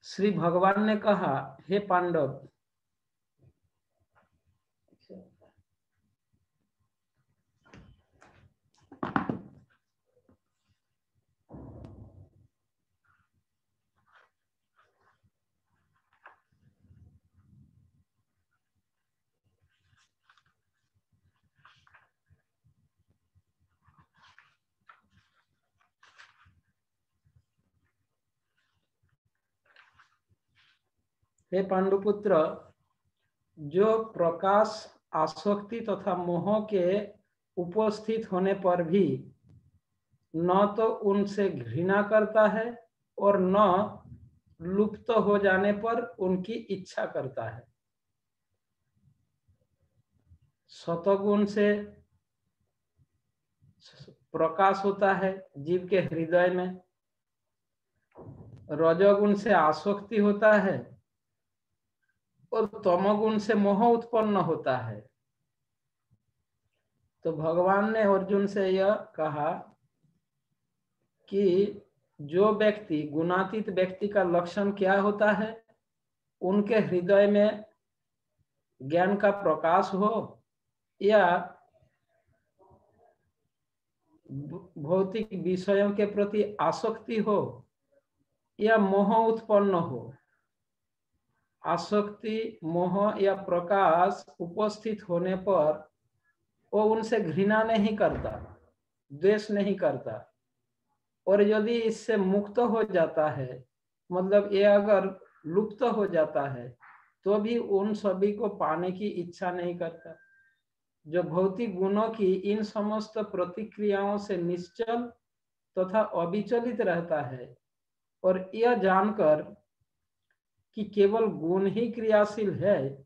श्री भगवान ने कहा, हे पांडव, हे पांडुपुत्र, जो प्रकाश आसक्ति तथा मोह के उपस्थित होने पर भी न तो उनसे घृणा करता है और न लुप्त हो जाने पर उनकी इच्छा करता है। सतगुण से प्रकाश होता है जीव के हृदय में, रजोगुण से आसक्ति होता है और तमोगुण से मोह उत्पन्न होता है। तो भगवान ने अर्जुन से यह कहा कि जो व्यक्ति, गुणातीत व्यक्ति का लक्षण क्या होता है, उनके हृदय में ज्ञान का प्रकाश हो या भौतिक विषयों के प्रति आसक्ति हो या मोह उत्पन्न हो। आसक्ति, मोह या प्रकाश उपस्थित होने पर वो उनसे घृणा नहीं करता, द्वेष नहीं करता, और यदि इससे मुक्त हो जाता है, मतलब ये अगर लुप्त हो जाता है, तो भी उन सभी को पाने की इच्छा नहीं करता। जो भौतिक गुणों की इन समस्त प्रतिक्रियाओं से निश्चल तथा अविचलित रहता है और यह जानकर कि केवल गुण ही क्रियाशील है,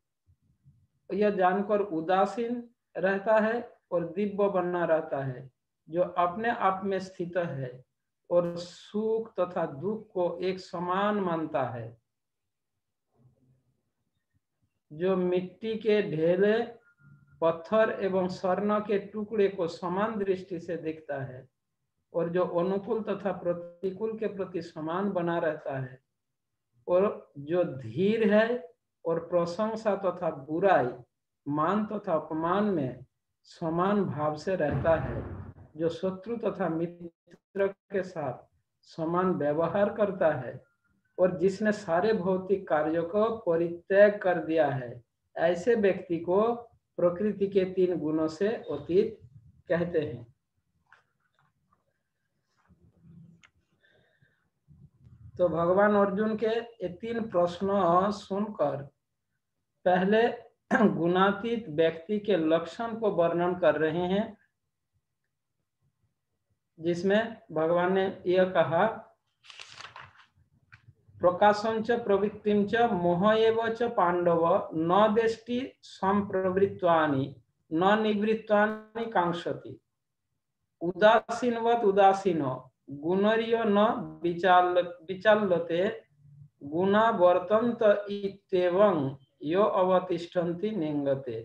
यह जानकर उदासीन रहता है और दिव्य बना रहता है, जो अपने आप में स्थित है और सुख तथा दुख को एक समान मानता है, जो मिट्टी के ढेले, पत्थर एवं स्वर्ण के टुकड़े को समान दृष्टि से देखता है और जो अनुकूल तथा प्रतिकूल के प्रति समान बना रहता है, और जो धीर है और प्रशंसा तथा बुराई, मान तथा अपमान में समान भाव से रहता है, जो शत्रु तथा मित्र के साथ समान व्यवहार करता है और जिसने सारे भौतिक कार्यों को परित्याग कर दिया है, ऐसे व्यक्ति को प्रकृति के 3 गुणों से अतीत कहते हैं। तो भगवान अर्जुन के ये 3 प्रश्न सुनकर पहले गुणातीत व्यक्ति के लक्षण को वर्णन कर रहे हैं, जिसमें भगवान ने यह कहा, प्रकाशंच प्रवृत्तिंच मोह एव च पांडव न देष्टि संप्रवृत्तानि न निवृत्तानि कांक्षति उदासीनवत् उदासीनो गुणर्यो न विचाल्यते गुणा वर्तन्त इत्येवं यो अवतिष्ठन्ति निंगते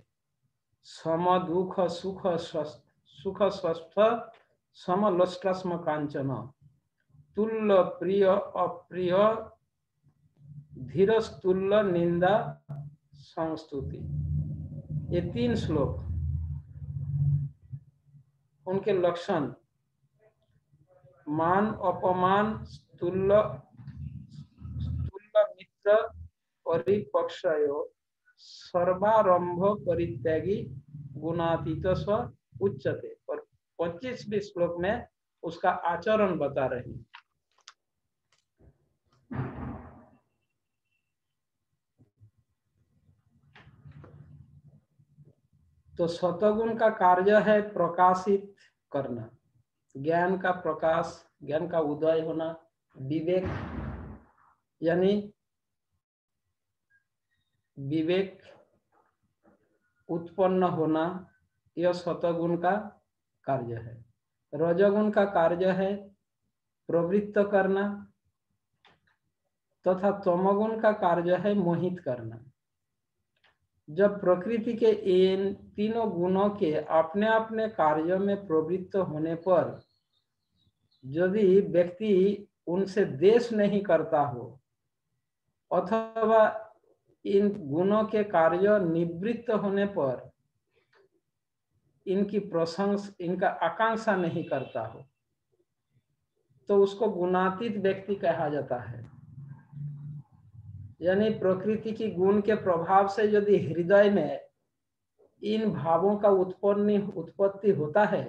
सम दुख सुख स्वस्थ समलोष्टास्म कांचन तुल्य प्रिय अप्रिय धीरस्तुल्य निंदा संस्तुति। ये 3 श्लोक उनके लक्षण, मान अपमान, तुल्य मित्र परिपक्षयो सर्वारंभ परित्यागी गुणातीत स्व उच्यते। और 25वें श्लोक में उसका आचरण बता रहे हैं। तो सतगुण का कार्य है प्रकाशित करना, ज्ञान का प्रकाश, ज्ञान का उदय होना, विवेक यानी विवेक उत्पन्न होना, यह सतगुण का कार्य है। रजोगुण का कार्य है प्रवृत्त करना तथा तमोगुण का कार्य है मोहित करना। जब प्रकृति के इन तीनों गुणों के अपने अपने कार्यों में प्रवृत्त होने पर यदि व्यक्ति उनसे द्वेष नहीं करता हो, अथवा इन गुणों के कार्य निवृत्त होने पर इनकी प्रशंसा, इनका आकांक्षा नहीं करता हो, तो उसको गुणातीत व्यक्ति कहा जाता है। यानी प्रकृति की गुण के प्रभाव से यदि हृदय में इन भावों का उत्पत्ति होता है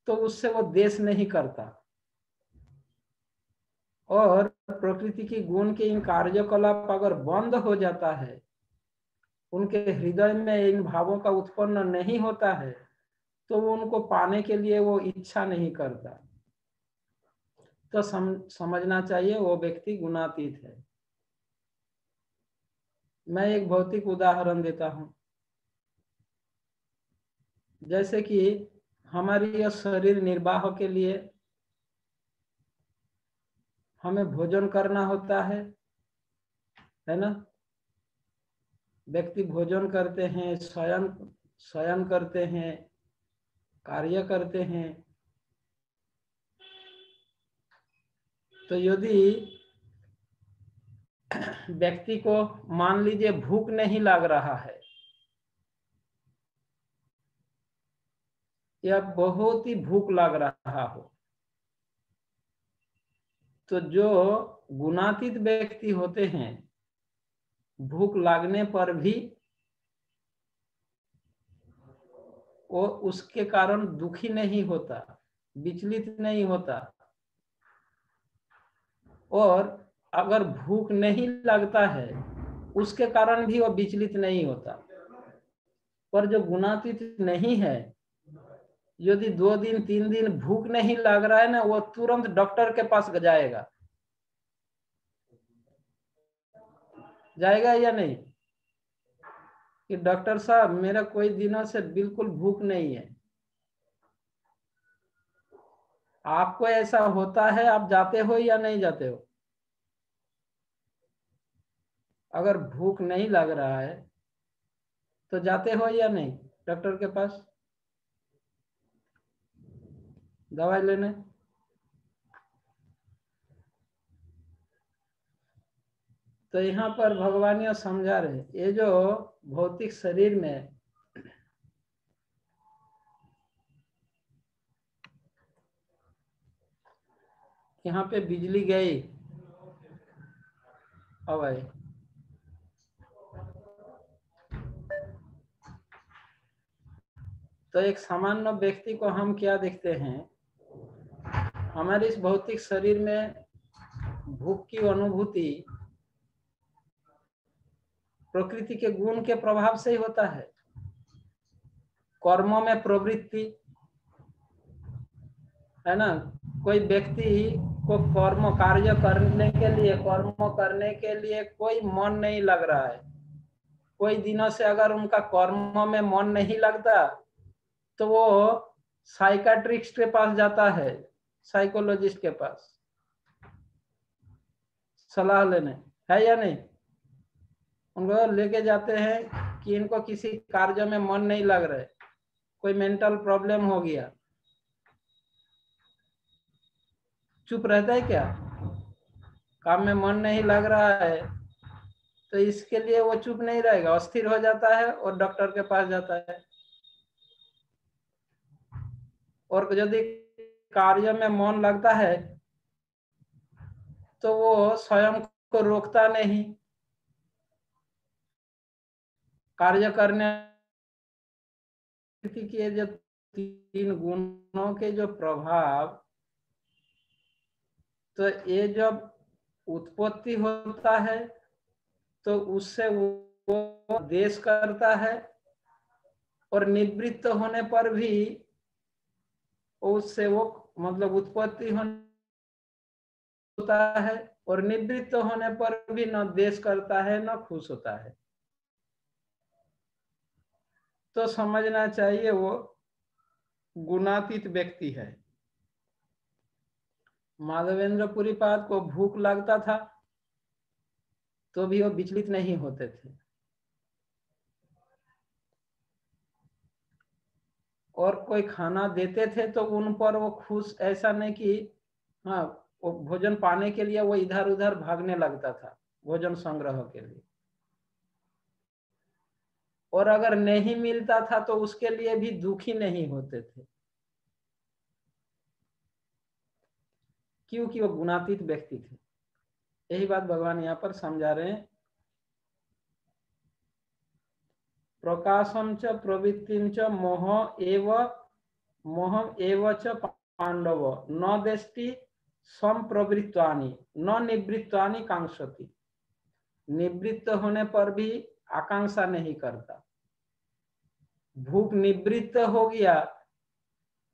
तो उससे वो द्वेष नहीं करता, और प्रकृति की गुण के इन कार्यकलाप अगर बंद हो जाता है, उनके हृदय में इन भावों का उत्पन्न नहीं होता है, तो वो उनको पाने के लिए वो इच्छा नहीं करता। तो समझना चाहिए वो व्यक्ति गुणातीत है। मैं एक भौतिक उदाहरण देता हूं। जैसे कि हमारी यह शरीर निर्वाह के लिए हमें भोजन करना होता है ना। व्यक्ति भोजन करते हैं, शयन करते हैं, कार्य करते हैं। तो यदि व्यक्ति को मान लीजिए भूख नहीं लग रहा है या बहुत ही भूख लग रहा हो, तो जो गुणातीत व्यक्ति होते हैं, भूख लगने पर भी वो उसके कारण दुखी नहीं होता, विचलित नहीं होता, और अगर भूख नहीं लगता है उसके कारण भी वो विचलित नहीं होता। पर जो गुणातीत नहीं है, यदि 2 दिन 3 दिन भूख नहीं लग रहा है ना, वो तुरंत डॉक्टर के पास जाएगा या नहीं, कि डॉक्टर साहब मेरा कोई दिनों से बिल्कुल भूख नहीं है। आपको ऐसा होता है, आप जाते हो या नहीं जाते हो? अगर भूख नहीं लग रहा है तो जाते हो या नहीं डॉक्टर के पास दवाई लेने? तो यहाँ पर भगवान यह समझा रहे, ये जो भौतिक शरीर में यहाँ पे बिजली गई, अब आई, तो एक सामान्य व्यक्ति को हम क्या देखते हैं, हमारे इस भौतिक शरीर में भूख की अनुभूति प्रकृति के गुण के प्रभाव से ही होता है। कर्मों में प्रवृत्ति है ना, कोई व्यक्ति को कर्म कार्य करने के लिए कोई मन नहीं लग रहा है, कोई दिनों से अगर उनका कर्म में मन नहीं लगता तो वो साइकाट्रिस्ट के पास जाता है, साइकोलॉजिस्ट के पास सलाह लेने, है या नहीं? उनको लेके जाते हैं कि इनको किसी कार्य में मन नहीं लग रहा है, कोई मेंटल प्रॉब्लम हो गया। चुप रहता है क्या? काम में मन नहीं लग रहा है तो इसके लिए वो चुप नहीं रहेगा, अस्थिर हो जाता है और डॉक्टर के पास जाता है। और यदि कार्य में मन लगता है तो वो स्वयं को रोकता नहीं, कार्य करने के जो 3 गुणों के जो प्रभाव, तो ये जब उत्पत्ति होता है तो उससे वो द्वेष करता है, और निवृत्त होने पर भी उससे वो मतलब उत्पत्ति होता है और निवृत्त होने पर भी न द्वेष करता है न खुश होता है। तो समझना चाहिए वो गुणातीत व्यक्ति है। माधवेंद्र पुरीपाद को भूख लगता था तो भी वो विचलित नहीं होते थे, और कोई खाना देते थे तो उन पर वो खुश, ऐसा नहीं कि हाँ वो भोजन पाने के लिए वो इधर उधर भागने लगता था भोजन संग्रह के लिए, और अगर नहीं मिलता था तो उसके लिए भी दुखी नहीं होते थे, क्योंकि वो गुणातीत व्यक्ति थे। यही बात भगवान यहाँ पर समझा रहे हैं। प्रकाशम च प्रवृत्तिम च मोहम एव च पांडव न देष्टि संप्रवृत्तानि न निवृत्तानि कांक्षति। निवृत्त होने पर भी आकांक्षा नहीं करता। भूख निवृत्त हो गया,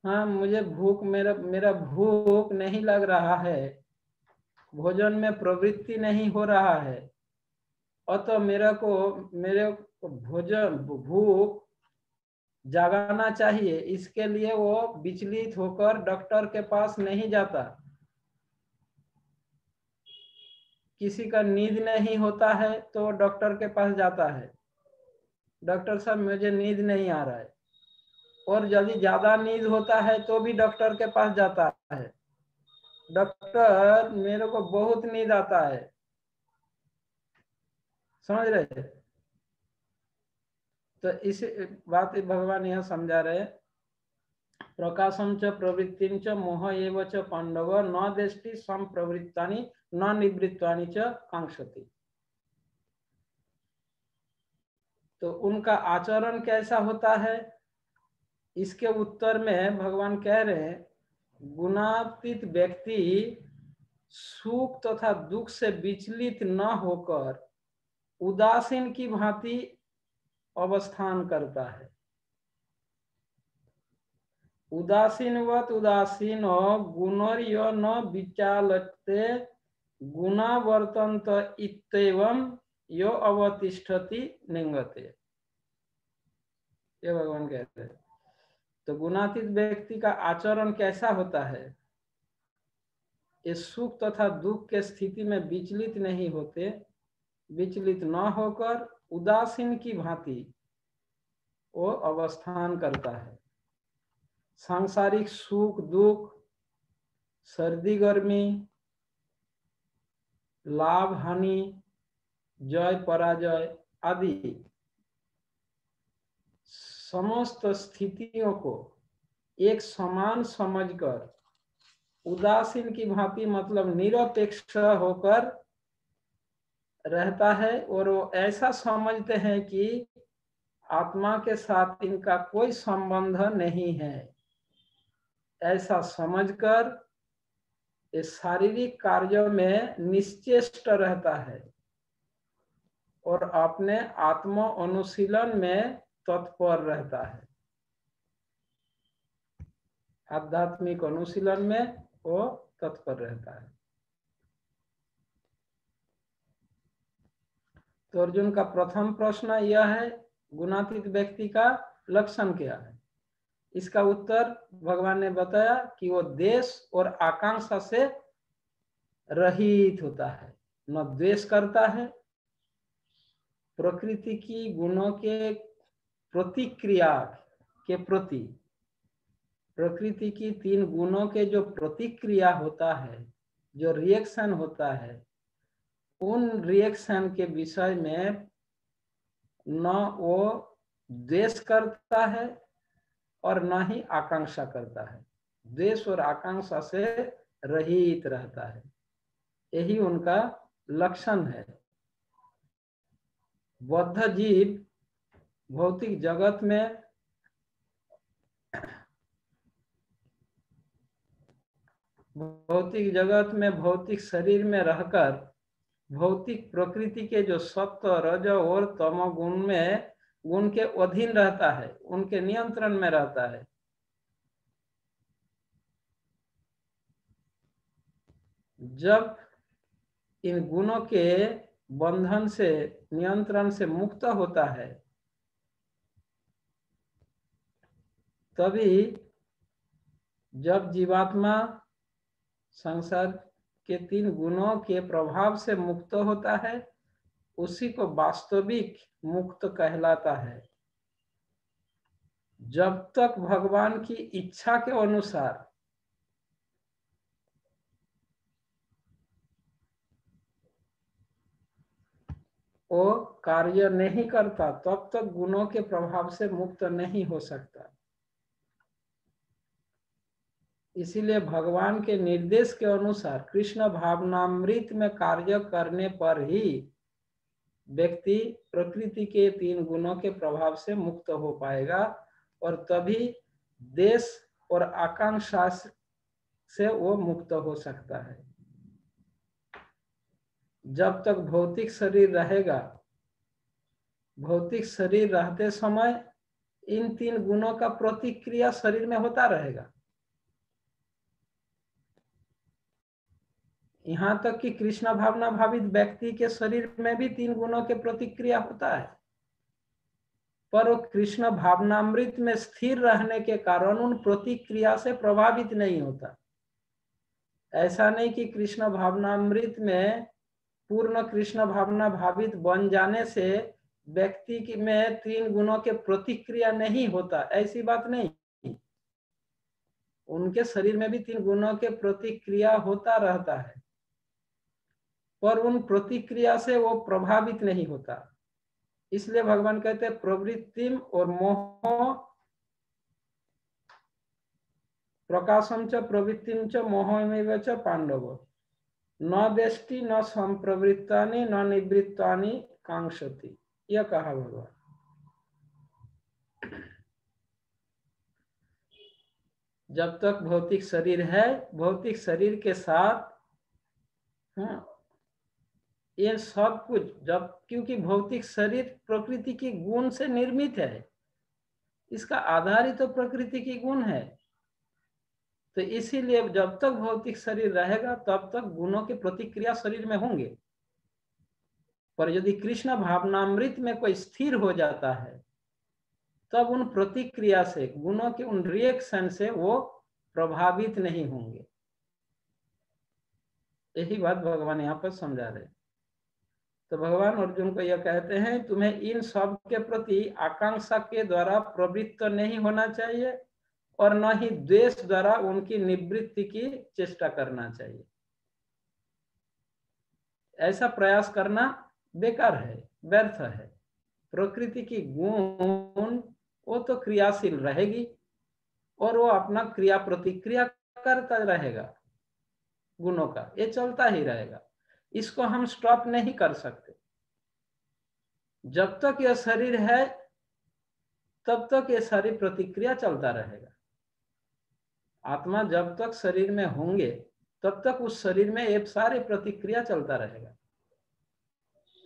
हाँ मुझे भूख, मेरा भूख नहीं लग रहा है, भोजन में प्रवृत्ति नहीं हो रहा है, अतः मेरे को भोजन भूख जगाना चाहिए, इसके लिए वो विचलित होकर डॉक्टर के पास नहीं जाता। किसी का नींद नहीं होता है तो डॉक्टर के पास जाता है, डॉक्टर साहब मुझे नींद नहीं आ रहा है, और यदि ज्यादा नींद होता है तो भी डॉक्टर के पास जाता है, डॉक्टर मेरे को बहुत नींद आता है। समझ रहे? तो इस बात भगवान यहाँ समझा रहे, प्रकाशम च प्रवृत्तिं च मोह एव च पांडव न देष्टि संप्रवृत्तानि न निवृत्तानि च कांक्षति। तो उनका आचरण कैसा होता है, इसके उत्तर में भगवान कह रहे हैं, गुणातीत व्यक्ति सुख तथा दुख से विचलित न होकर उदासीन की भांति अवस्थान करता है। उदासीनवत उदासीन गुणर्य न विचालते गुणा वर्तन्त इत्येवं यो अवतिष्ठति निंगते। ये भगवान कहते हैं। तो गुणातीत व्यक्ति का आचरण कैसा होता है, ये सुख तथा दुख के स्थिति में विचलित नहीं होते, विचलित न होकर उदासीन की भांति वो अवस्थान करता है। सांसारिक सुख दुख, सर्दी गर्मी, लाभ हानि, जय पराजय आदि समस्त स्थितियों को एक समान समझकर उदासीन की भांति मतलब निरपेक्ष होकर रहता है, और वो ऐसा समझते हैं कि आत्मा के साथ इनका कोई संबंध नहीं है। ऐसा समझकर इस शारीरिक कार्यों में निश्चेष्ट रहता है और अपने आत्म अनुशीलन में तत्पर रहता है। आध्यात्मिक अनुशीलन में वो तत्पर रहता है। तो अर्जुन का प्रथम प्रश्न यह है, गुणातीत व्यक्ति का लक्षण क्या है? इसका उत्तर भगवान ने बताया कि वो द्वेष और आकांक्षा से रहित होता है, न द्वेष करता है, प्रकृति की गुणों के प्रतिक्रिया के प्रति, प्रकृति की तीन गुणों के जो प्रतिक्रिया होता है, जो रिएक्शन होता है, उन रिएक्शन के विषय में न वो द्वेष करता है और न ही आकांक्षा करता है। द्वेष और आकांक्षा से रहित रहता है, यही उनका लक्षण है। बद्ध जीव भौतिक जगत में भौतिक शरीर में रहकर भौतिक प्रकृति के जो सत्व रज और तम गुण के अधीन रहता है, उनके नियंत्रण में रहता है। जब इन गुणों के बंधन से, नियंत्रण से मुक्त होता है, तभी जब जीवात्मा संसार के तीन गुणों के प्रभाव से मुक्त होता है, उसी को वास्तविक मुक्त कहलाता है। जब तक भगवान की इच्छा के अनुसार वो कार्य नहीं करता तब तक गुणों के प्रभाव से मुक्त नहीं हो सकता। इसीलिए भगवान के निर्देश के अनुसार कृष्ण भावनामृत में कार्य करने पर ही व्यक्ति प्रकृति के 3 गुणों के प्रभाव से मुक्त हो पाएगा, और तभी देश और आकांक्षा से वो मुक्त हो सकता है। जब तक भौतिक शरीर रहेगा, भौतिक शरीर रहते समय इन 3 गुणों का प्रतिक्रिया शरीर में होता रहेगा। यहाँ तक कि कृष्ण भावना भावित व्यक्ति के शरीर में भी 3 गुणों के प्रतिक्रिया होता है, पर वो कृष्ण भावनामृत में स्थिर रहने के कारण उन प्रतिक्रिया से प्रभावित नहीं होता। ऐसा नहीं कि कृष्ण भावनामृत में पूर्ण कृष्ण भावना भावित बन जाने से व्यक्ति में 3 गुणों के प्रतिक्रिया नहीं होता, ऐसी बात नहीं। उनके शरीर में भी 3 गुणों के प्रतिक्रिया होता रहता है, पर उन प्रतिक्रिया से वो प्रभावित नहीं होता। इसलिए भगवान कहते हैं प्रवृत्तिम और मोह प्रकाशम च प्रवृत्तिम च मोहमेव च पांडव न देष्टि न संप्रवृत्तानि न निवृत्तानि कांक्षति। यह कहा भगवान। जब तक भौतिक शरीर है, भौतिक शरीर के साथ ये सब कुछ, जब क्योंकि भौतिक शरीर प्रकृति की गुण से निर्मित है, इसका आधार ही तो प्रकृति की गुण है, तो इसीलिए जब तक भौतिक शरीर रहेगा तब तक गुणों की प्रतिक्रिया शरीर में होंगे। पर यदि कृष्ण भावनामृत में कोई स्थिर हो जाता है तब उन प्रतिक्रिया से, गुणों के उन रिएक्शन से वो प्रभावित नहीं होंगे। यही बात भगवान यहाँ पर समझा रहे। तो भगवान अर्जुन को यह कहते हैं तुम्हें इन सब के प्रति आकांक्षा के द्वारा प्रवृत्त नहीं होना चाहिए और न ही द्वेष द्वारा उनकी निवृत्ति की चेष्टा करना चाहिए। ऐसा प्रयास करना बेकार है, व्यर्थ है। प्रकृति की गुण वो तो क्रियाशील रहेगी और वो अपना क्रिया प्रतिक्रिया करता रहेगा, गुणों का ये चलता ही रहेगा, इसको हम स्टॉप नहीं कर सकते। जब तक यह शरीर है तब तक ये सारी प्रतिक्रिया चलता रहेगा। आत्मा जब तक शरीर में होंगे तब तक उस शरीर में ये सारी प्रतिक्रिया चलता रहेगा।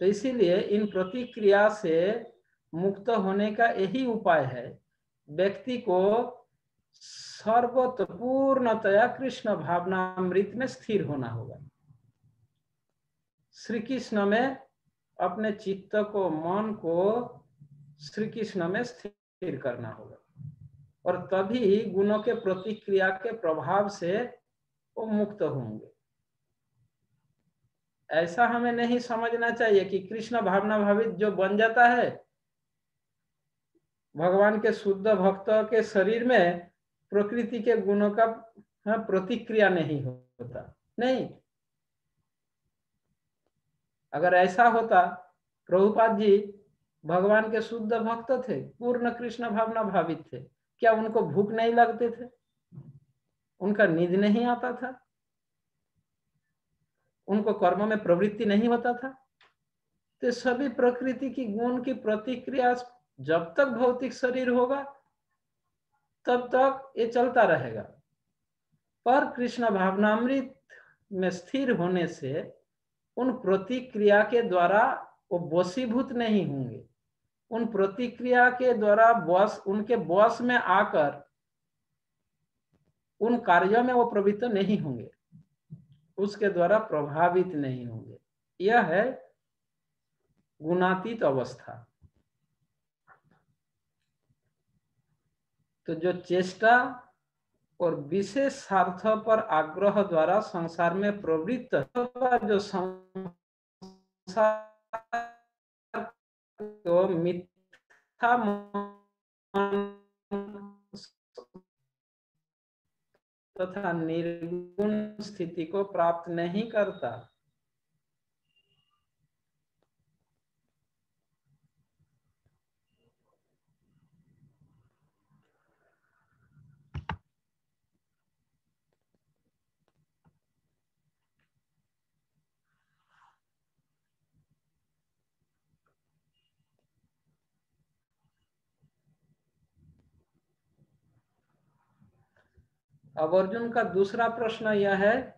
तो इसीलिए इन प्रतिक्रिया से मुक्त होने का यही उपाय है, व्यक्ति को सर्वतपूर्णतया कृष्ण भावनामृत में स्थिर होना होगा। श्री कृष्ण में अपने चित्त को, मन को श्री कृष्ण में स्थिर करना होगा, और तभी गुणों के प्रतिक्रिया के प्रभाव से वो मुक्त होंगे। ऐसा हमें नहीं समझना चाहिए कि कृष्ण भावना भावित जो बन जाता है, भगवान के शुद्ध भक्त के शरीर में प्रकृति के गुणों का प्रतिक्रिया नहीं होता। नहीं, अगर ऐसा होता, प्रभुपाद जी भगवान के शुद्ध भक्त थे, पूर्ण कृष्ण भावना भावित थे, क्या उनको भूख नहीं लगते थे? उनका नींद नहीं आता था? उनको कर्म में प्रवृत्ति नहीं होता था? तो सभी प्रकृति की गुण की प्रतिक्रिया जब तक भौतिक शरीर होगा तब तक ये चलता रहेगा। पर कृष्ण भावनामृत में स्थिर होने से उन प्रतिक्रिया के द्वारा वो वशीभूत नहीं होंगे। उन प्रतिक्रिया के द्वारा उनके वश में आकर उन कार्यों में वो प्रवृत्त नहीं होंगे, उसके द्वारा प्रभावित नहीं होंगे। यह है गुणातीत अवस्था। तो जो चेष्टा और विशेष स्वार्थ पर आग्रह द्वारा संसार में प्रवृत्त जो संसार को मिथ्या तथा निर्गुण स्थिति को प्राप्त नहीं करता, अब अर्जुन का दूसरा प्रश्न यह है,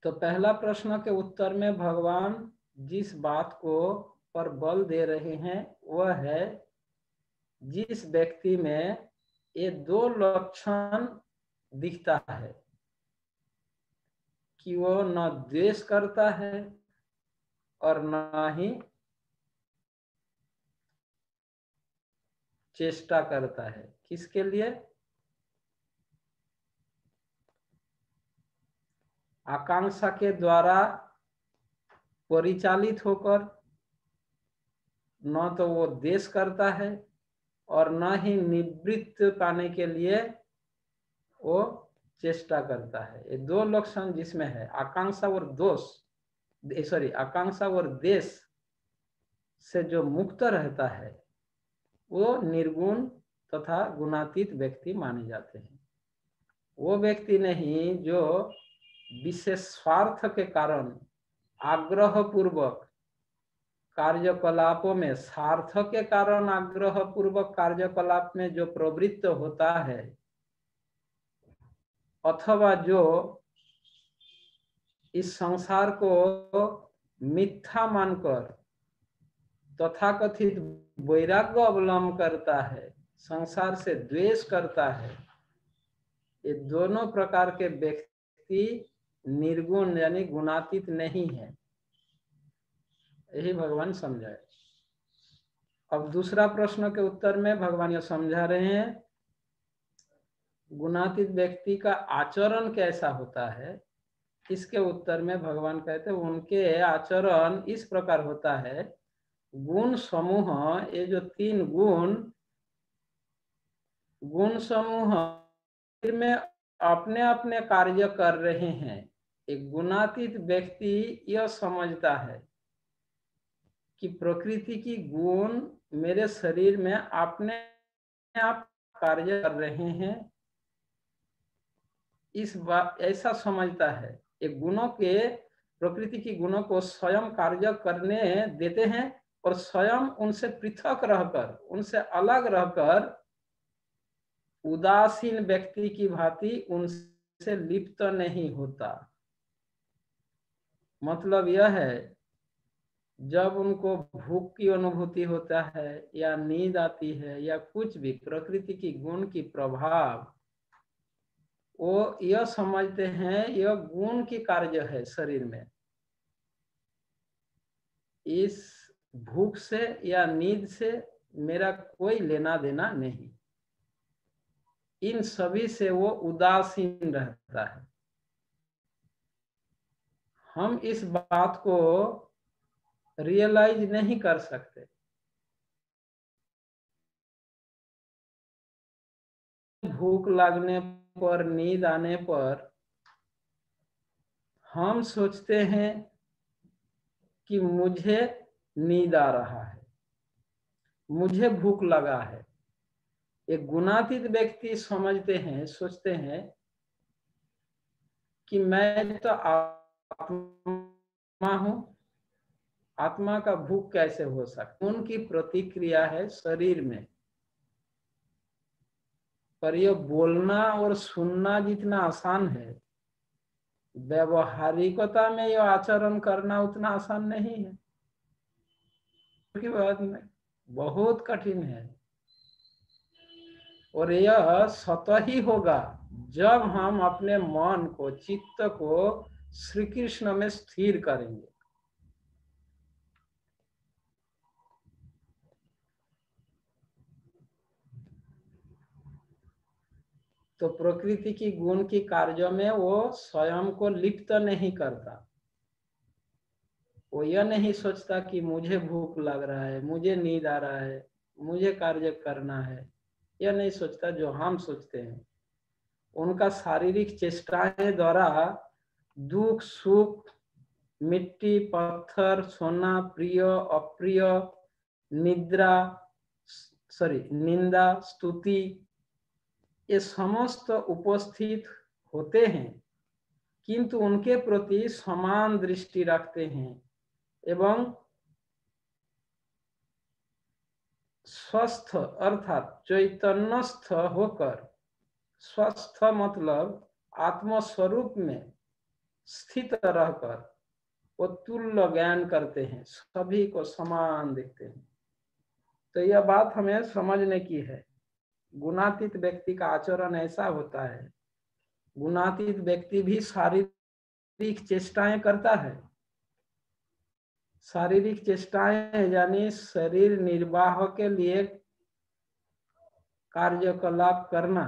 तो पहला प्रश्न के उत्तर में भगवान जिस बात को पर बल दे रहे हैं वह है, जिस व्यक्ति में ये दो लक्षण दिखता है कि वो न द्वेष करता है और न ही चेष्टा करता है, किसके लिए? आकांक्षा के द्वारा परिचालित होकर न तो वो द्वेष करता है और न ही निवृत्ति पाने के लिए वो चेष्टा करता है। ये दो लक्षण जिसमें है, आकांक्षा और आकांक्षा और द्वेष से जो मुक्त रहता है वो निर्गुण तथा गुणातीत व्यक्ति माने जाते हैं। वो व्यक्ति नहीं जो विशेष स्वार्थ के कारण आग्रह पूर्वक कार्यकलापों में, स्वार्थ के कारण आग्रह पूर्वक कार्यकलाप में जो प्रवृत्त होता है, अथवा जो इस संसार को मिथ्या मानकर तथाकथित वैराग्य अवलंबन करता है, संसार से द्वेष करता है, ये दोनों प्रकार के व्यक्ति निर्गुण यानी गुणातीत नहीं है। यही भगवान समझाए। अब दूसरा प्रश्न के उत्तर में भगवान ये समझा रहे हैं, गुणातीत व्यक्ति का आचरण कैसा होता है। इसके उत्तर में भगवान कहते हैं उनके आचरण इस प्रकार होता है, गुण समूह, ये जो तीन गुण समूह में अपने अपने कार्य कर रहे हैं। एक गुणातीत व्यक्ति यह समझता है कि प्रकृति की गुण मेरे शरीर में अपने आप कार्य कर रहे हैं, इस बात ऐसा समझता है। एक गुणों के, प्रकृति की गुणों को स्वयं कार्य करने देते हैं और स्वयं उनसे पृथक रहकर, उनसे अलग रहकर उदासीन व्यक्ति की भांति उनसे लिप्त नहीं होता। मतलब यह है, जब उनको भूख की अनुभूति होता है या नींद आती है या कुछ भी प्रकृति की गुण की प्रभाव, वो यह समझते हैं यह गुण की कार्य है शरीर में। इस भूख से या नींद से मेरा कोई लेना देना नहीं, इन सभी से वो उदासीन रहता है। हम इस बात को रियलाइज नहीं कर सकते। भूख लगने पर, नींद आने पर हम सोचते हैं कि मुझे नींद आ रहा है, मुझे भूख लगा है। एक गुणातीत व्यक्ति समझते हैं, सोचते हैं कि मैं तो आत्मा हूं, आत्मा का भूख कैसे हो सकता। उनकी प्रतिक्रिया है शरीर में, पर यह बोलना और सुनना जितना आसान है, व्यवहारिकता में यह आचरण करना उतना आसान नहीं है। की बात में बहुत कठिन है। और यह स्वतः ही होगा जब हम अपने मन को, चित्त को श्री कृष्ण में स्थिर करेंगे। तो प्रकृति की गुण की कार्यों में वो स्वयं को लिप्त नहीं करता। वो यह नहीं सोचता कि मुझे भूख लग रहा है, मुझे नींद आ रहा है, मुझे कार्य करना है। यह नहीं सोचता जो हम सोचते हैं। उनका शारीरिक चेष्टाएं द्वारा दुख, सुख, मिट्टी, पत्थर, सोना, प्रिय, अप्रिय, निंदा, स्तुति, ये समस्त उपस्थित होते हैं, किंतु उनके प्रति समान दृष्टि रखते हैं एवं स्वस्थ अर्थात चैतन्यस्थ होकर, स्वस्थ मतलब आत्मस्वरूप में स्थित रहकर वो तुल्य ज्ञान करते हैं, सभी को समान देखते हैं। तो यह बात हमें समझने की है। गुणातीत व्यक्ति का आचरण ऐसा होता है, गुणातीत व्यक्ति भी शारीरिक चेष्टाएं करता है। शारीरिक चेष्टाएं यानी शरीर निर्वाह के लिए कार्यकलाप करना,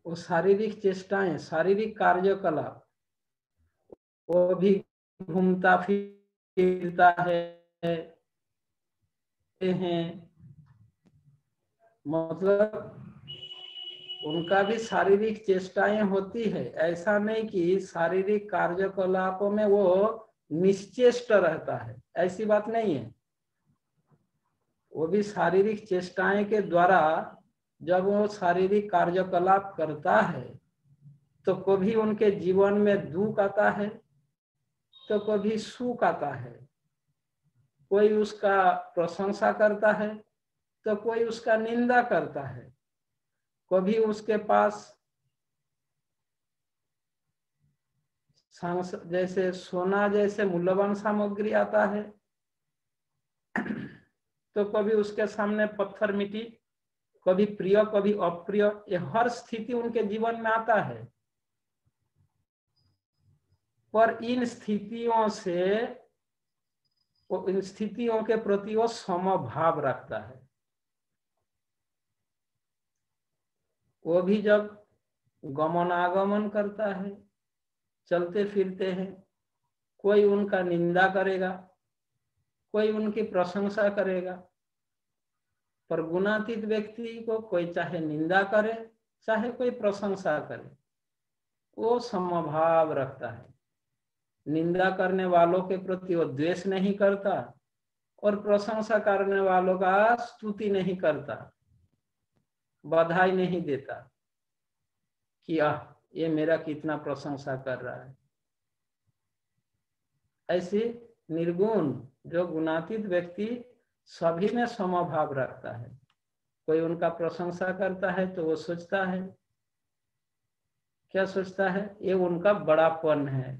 वो शारीरिक चेष्टाएं, शारीरिक कार्यकलाप, वो भी घूमता फिरता है, मतलब उनका भी शारीरिक चेष्टाएं होती है। ऐसा नहीं कि शारीरिक कार्यकलापों में वो निश्चेष्ट रहता है, ऐसी बात नहीं है। वो भी शारीरिक चेष्टाएं के द्वारा जब वो शारीरिक कार्यकलाप करता है तो कभी उनके जीवन में दुख आता है तो कभी सुख आता है। कोई उसका प्रशंसा करता है तो कोई उसका निंदा करता है। कभी उसके पास जैसे सोना जैसे मूल्यवान सामग्री आता है तो कभी उसके सामने पत्थर मिट्टी, कभी प्रिय कभी अप्रिय, ये हर स्थिति उनके जीवन में आता है। पर इन स्थितियों से, वो इन स्थितियों के प्रति वो समभाव रखता है। वो भी जब गमनागमन करता है, चलते फिरते हैं, कोई उनका निंदा करेगा, कोई उनकी प्रशंसा करेगा, पर गुणातीत व्यक्ति को कोई चाहे निंदा करे चाहे कोई प्रशंसा करे, वो समभाव रखता है। निंदा करने वालों के प्रति वो द्वेष नहीं करता और प्रशंसा करने वालों का स्तुति नहीं करता, बधाई नहीं देता कि ये मेरा कितना प्रशंसा कर रहा है। ऐसे निर्गुण जो गुणातीत व्यक्ति सभी में समभाव रखता है। कोई उनका प्रशंसा करता है तो वो सोचता है, क्या सोचता है, ये उनका बड़ापन है,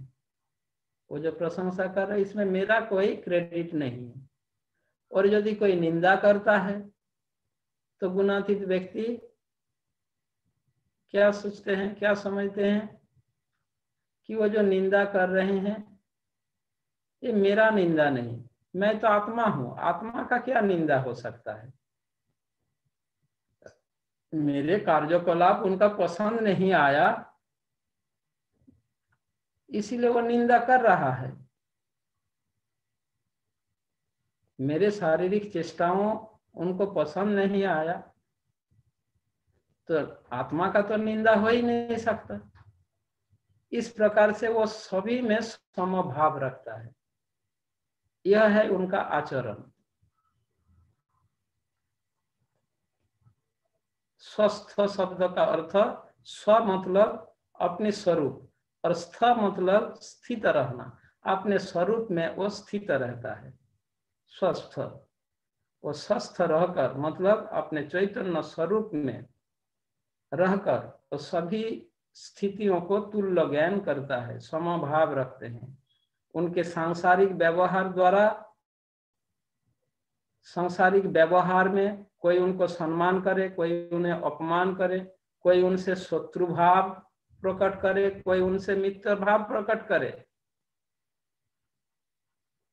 वो जो प्रशंसा कर रहे इसमें मेरा कोई क्रेडिट नहीं है। और यदि कोई निंदा करता है तो गुणातीत व्यक्ति क्या सोचते हैं, क्या समझते हैं कि वो जो निंदा कर रहे हैं ये मेरा निंदा नहीं, मैं तो आत्मा हूं, आत्मा का क्या निंदा हो सकता है। मेरे कार्यकलाप उनका पसंद नहीं आया इसीलिए वो निंदा कर रहा है। मेरे शारीरिक चेष्टाओं उनको पसंद नहीं आया तो आत्मा का तो निंदा हो ही नहीं सकता। इस प्रकार से वो सभी में समभाव रखता है। यह है उनका आचरण। स्वस्थ शब्द का अर्थ स्व मतलब अपने स्वरूप और स्थ मतलब स्थित रहना, अपने स्वरूप में वो स्थित रहता है। स्वस्थ, वो स्वस्थ रहकर मतलब अपने चैतन्य स्वरूप में रहकर तो सभी स्थितियों को तुल्य ज्ञान करता है, समभाव रखते हैं। उनके सांसारिक व्यवहार द्वारा, सांसारिक व्यवहार में कोई उनको सम्मान करे, कोई उन्हें अपमान करे, कोई उनसे शत्रु भाव प्रकट करे, कोई उनसे मित्र भाव प्रकट करे,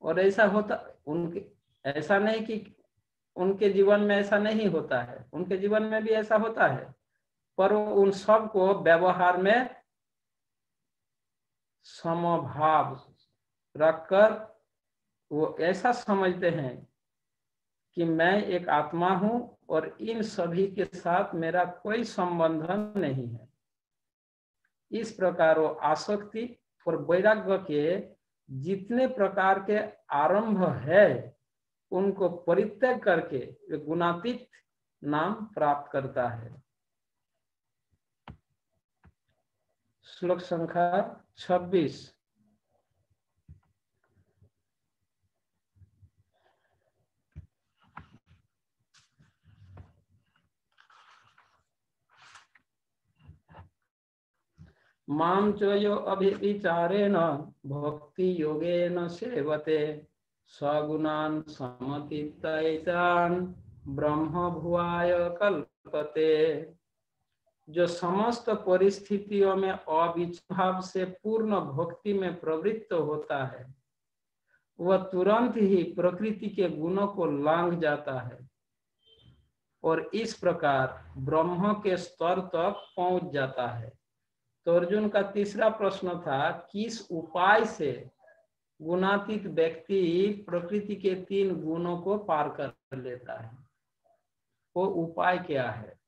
और ऐसा होता उनके, ऐसा नहीं कि उनके जीवन में ऐसा नहीं होता है, उनके जीवन में भी ऐसा होता है, पर उन सब को व्यवहार में समभाव रखकर वो ऐसा समझते हैं कि मैं एक आत्मा हूं और इन सभी के साथ मेरा कोई संबंध नहीं है। इस प्रकार वो आसक्ति और वैराग्य के जितने प्रकार के आरंभ है उनको परित्याग करके वे गुणातीत नाम प्राप्त करता है। श्लोक संख्या 26। मां च यो अभिविचारेण भक्ति योगेन सेवते सगुणान् समतीतान् ब्रह्म भुवाय कल्पते। जो समस्त परिस्थितियों में अविचभाव से पूर्ण भक्ति में प्रवृत्त होता है, वह तुरंत ही प्रकृति के गुणों को लांघ जाता है और इस प्रकार ब्रह्म के स्तर तक पहुंच जाता है। तो अर्जुन का तीसरा प्रश्न था, किस उपाय से गुणातीत व्यक्ति प्रकृति के 3 गुणों को पार कर लेता है, वो उपाय क्या है?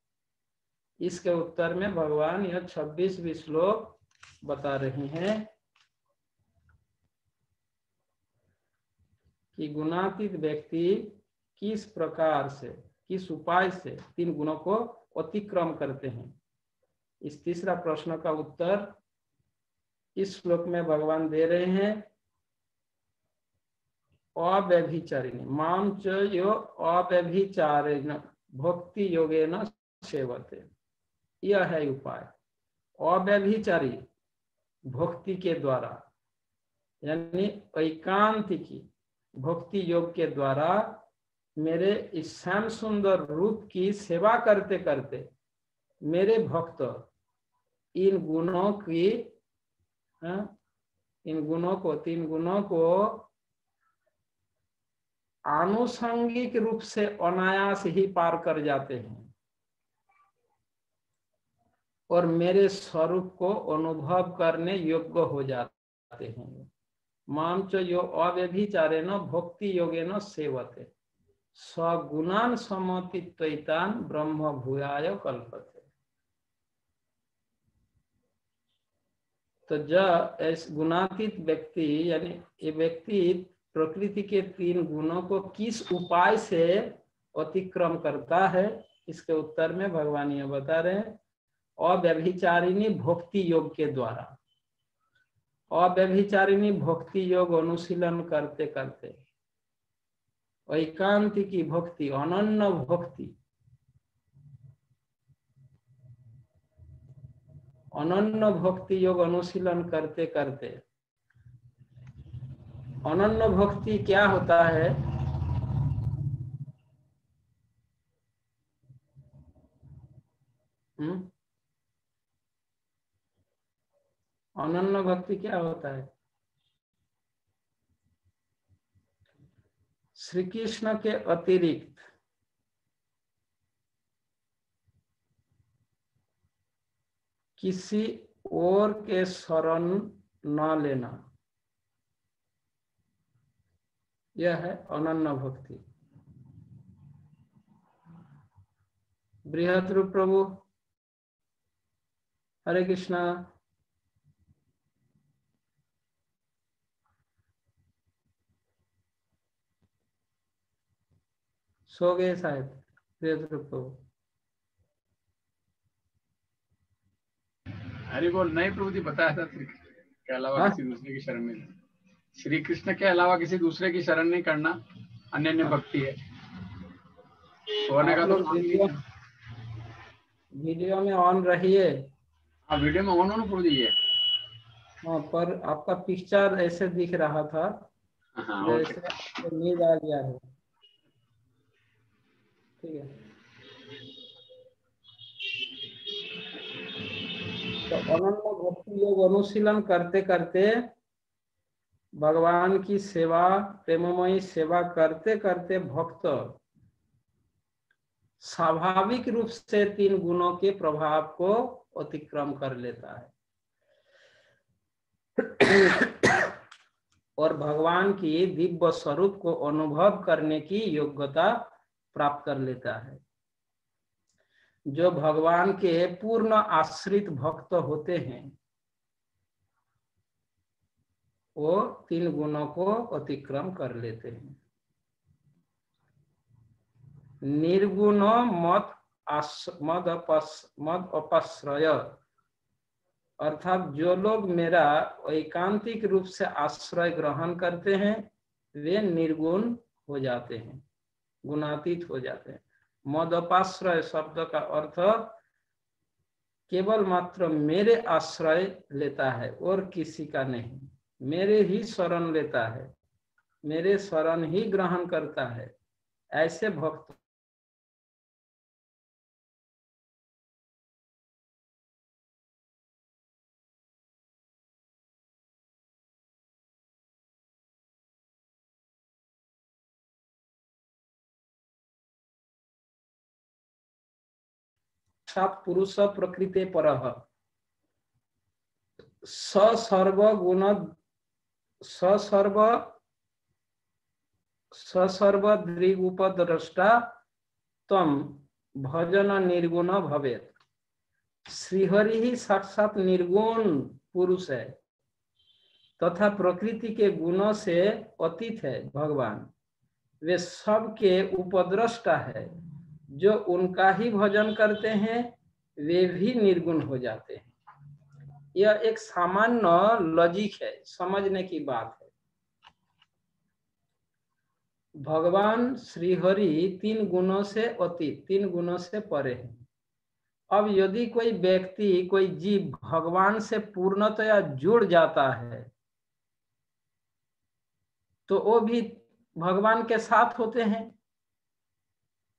इसके उत्तर में भगवान यह 26वीं श्लोक बता रहे हैं कि गुणातीत व्यक्ति किस प्रकार से, किस उपाय से 3 गुणों को अतिक्रम करते हैं। इस तीसरा प्रश्न का उत्तर इस श्लोक में भगवान दे रहे हैं। अव्यभिचारिणी मां च यो अव्यभिचारेण भक्ति योगेन सेवते, यह है उपाय। अव्यभिचारी भक्ति के द्वारा, यानी एकांतिकी भक्ति योग के द्वारा मेरे इस श्याम सुंदर रूप की सेवा करते करते मेरे भक्त इन गुणों की, इन गुणों को, 3 गुणों को आनुषंगिक रूप से अनायास ही पार कर जाते हैं और मेरे स्वरूप को अनुभव करने योग्य हो जाते हैं। मां च यो अव्यभिचारेण भक्ति योगेन सेवते सगुणान् समतीतान् ब्रह्म भूयाय कल्पते। तो जब इस गुणातीत व्यक्ति, यानी ये व्यक्ति प्रकृति के 3 गुणों को किस उपाय से अतिक्रम करता है, इसके उत्तर में भगवान ये बता रहे हैं, अव्यभिचारिणी भक्ति योग के द्वारा। अव्यभिचारिणी भक्ति योग अनुशीलन करते करते एकांतिकी भक्ति, अनन्य भक्ति, अनन्य भक्ति योग अनुशीलन करते करते, अनन्य भक्ति क्या होता है? अनन्य भक्ति क्या होता है? श्री कृष्ण के अतिरिक्त किसी और के शरण न लेना, यह है अनन्य भक्ति। बृहत रूप प्रभु, हरे कृष्णा। सो गए शायद बृहत रूप प्रभु। हरि बोल। नहीं प्रभु जी, बताया था के अलावा किसी दूसरे की शरण में, श्री कृष्ण के अलावा किसी दूसरे की शरण नहीं करना अन्य भक्ति है। सोने का तो वीडियो में ऑन रहिए। हाँ, वीडियो में ऑन हो ना प्रभु जी। हाँ, पर आपका पिक्चर ऐसे दिख रहा था जैसे आपको नींद आ गया है। ठीक है, तो अनन्य भक्ति योग अनुशीलन करते करते, भगवान की सेवा, प्रेममयी सेवा करते करते भक्त स्वाभाविक रूप से 3 गुणों के प्रभाव को अतिक्रम कर लेता है और भगवान की दिव्य स्वरूप को अनुभव करने की योग्यता प्राप्त कर लेता है। जो भगवान के पूर्ण आश्रित भक्त होते हैं, वो 3 गुणों को अतिक्रम कर लेते हैं। निर्गुण मद अपश्रय, अर्थात जो लोग मेरा एकांतिक रूप से आश्रय ग्रहण करते हैं वे निर्गुण हो जाते हैं, गुणातीत हो जाते हैं। मदपाश्रय शब्द का अर्थ केवल मात्र मेरे आश्रय लेता है और किसी का नहीं, मेरे ही शरण लेता है, मेरे शरण ही ग्रहण करता है, ऐसे भक्त पुरुष प्रकृते परः ससर्वगुण ससर्वदृगुपद्रष्टा तम भजन निर्गुण भवेत्। श्रीहरि ही साक्षात निर्गुण पुरुष है तथा प्रकृति के गुणों से अतीत है भगवान। वे सबके उपद्रष्टा है, जो उनका ही भजन करते हैं वे भी निर्गुण हो जाते हैं। यह एक सामान्य लॉजिक है, समझने की बात है। भगवान श्रीहरि तीन गुणों से अतीत, तीन गुणों से परे है। अब यदि कोई व्यक्ति, कोई जीव भगवान से पूर्णतया जुड़ जाता है तो वो भी भगवान के साथ होते हैं,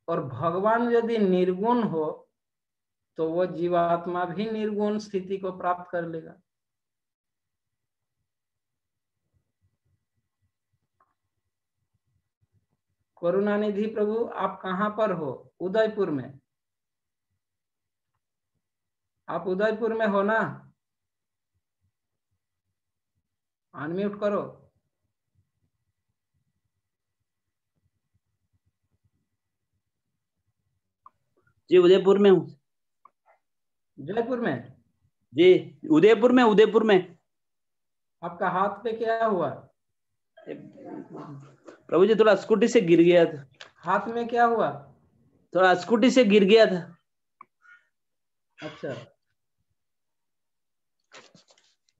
और भगवान यदि निर्गुण हो तो वो जीवात्मा भी निर्गुण स्थिति को प्राप्त कर लेगा। करुणानिधि प्रभु, आप कहां पर हो? उदयपुर में? आप उदयपुर में हो ना? अनम्यूट करो। जी उदयपुर में हूँ। जयपुर में? जी उदयपुर में, उदयपुर में। आपका हाथ पे क्या हुआ? प्रभु जी थोड़ा स्कूटी से गिर गया था। हाथ में क्या हुआ? थोड़ा स्कूटी से गिर गया था। अच्छा,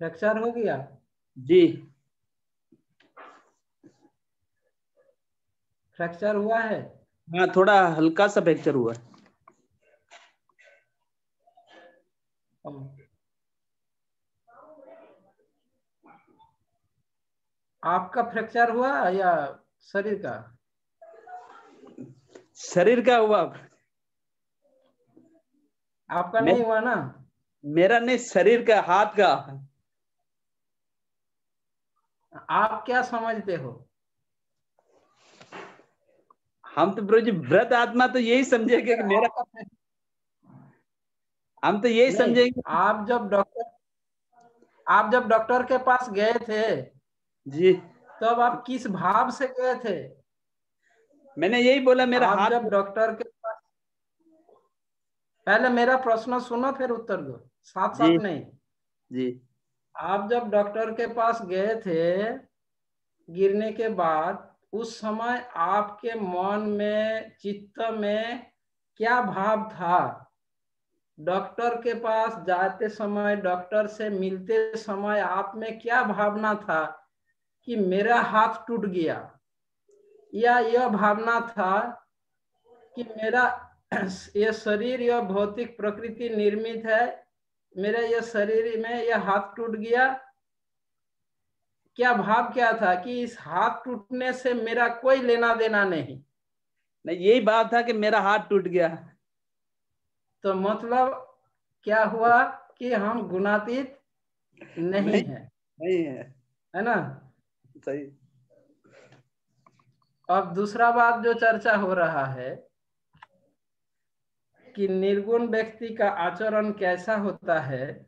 फ्रैक्चर हो गया? जी फ्रैक्चर हुआ है? हाँ, थोड़ा हल्का सा फ्रैक्चर हुआ। आपका फ्रैक्चर हुआ या शरीर का? शरीर का हुआ। आपका नहीं हुआ ना? मेरा नहीं, शरीर का, हाथ का। आप क्या समझते हो? हम तो प्रभु जी वृद्ध आत्मा तो यही समझेंगे कि मेरा, हम तो यही समझेंगे। आप जब डॉक्टर के पास गए थे जी, तब आप किस भाव से गए थे? मैंने यही बोला मेरा आप हाथ। जब डॉक्टर के पास, पहले मेरा प्रश्न सुनो फिर उत्तर दो, साथ साथ नहीं। जी आप जब डॉक्टर के पास गए थे गिरने के बाद, उस समय आपके मन में, चित्त में क्या भाव था? डॉक्टर के पास जाते समय, डॉक्टर से मिलते समय आप में क्या भावना था कि मेरा हाथ टूट गया, या यह भावना था कि मेरा यह शरीर, यह भौतिक प्रकृति निर्मित है, मेरा यह शरीर में यह हाथ टूट गया? क्या भाव क्या था कि इस हाथ टूटने से मेरा कोई लेना देना नहीं? नहीं, यही भाव था कि मेरा हाथ टूट गया। तो मतलब क्या हुआ कि हम गुणातीत नहीं है, नहीं है ना? सही। अब दूसरा बात जो चर्चा हो रहा है कि निर्गुण व्यक्ति का आचरण कैसा होता है,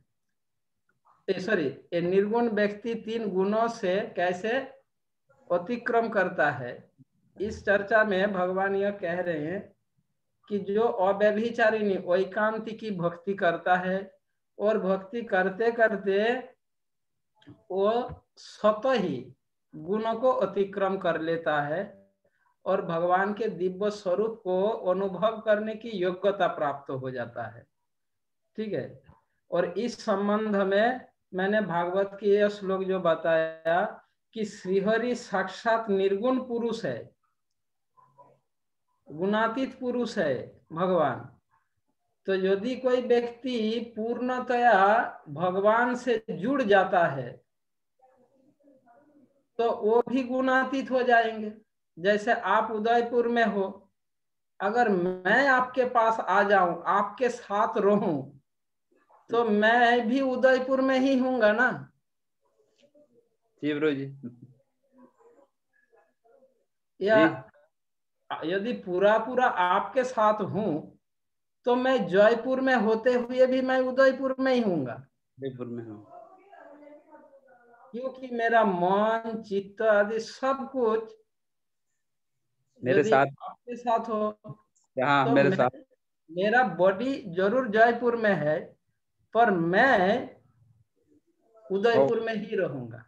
ये निर्गुण व्यक्ति तीन गुणों से कैसे अतिक्रम करता है। इस चर्चा में भगवान यह कह रहे हैं कि जो अव्यभिचारिणी एकांतिकी भक्ति करता है और भक्ति करते करते वो स्वतः ही गुणों को अतिक्रम कर लेता है और भगवान के दिव्य स्वरूप को अनुभव करने की योग्यता प्राप्त हो जाता है। ठीक है। और इस संबंध में मैंने भागवत की यह श्लोक जो बताया कि श्रीहरि साक्षात निर्गुण पुरुष है, गुणातीत पुरुष है भगवान। तो यदि कोई व्यक्ति पूर्णतया भगवान से जुड़ जाता है तो वो भी गुणातीत हो जाएंगे। जैसे आप उदयपुर में हो, अगर मैं आपके पास आ जाऊं, आपके साथ रहूं, तो मैं भी उदयपुर में ही हूंगा ना। जी ब्रो जी। या यदि पूरा पूरा आपके साथ हूं तो मैं जयपुर में होते हुए भी मैं उदयपुर में ही हूंगा, जयपुर में हूँ, क्योंकि मेरा मन चित्त आदि सब कुछ मेरे यदि साथ, आपके साथ हो हाँ तो मेरे साथ। मेरा बॉडी जरूर जयपुर में है, पर मैं उदयपुर में ही रहूंगा।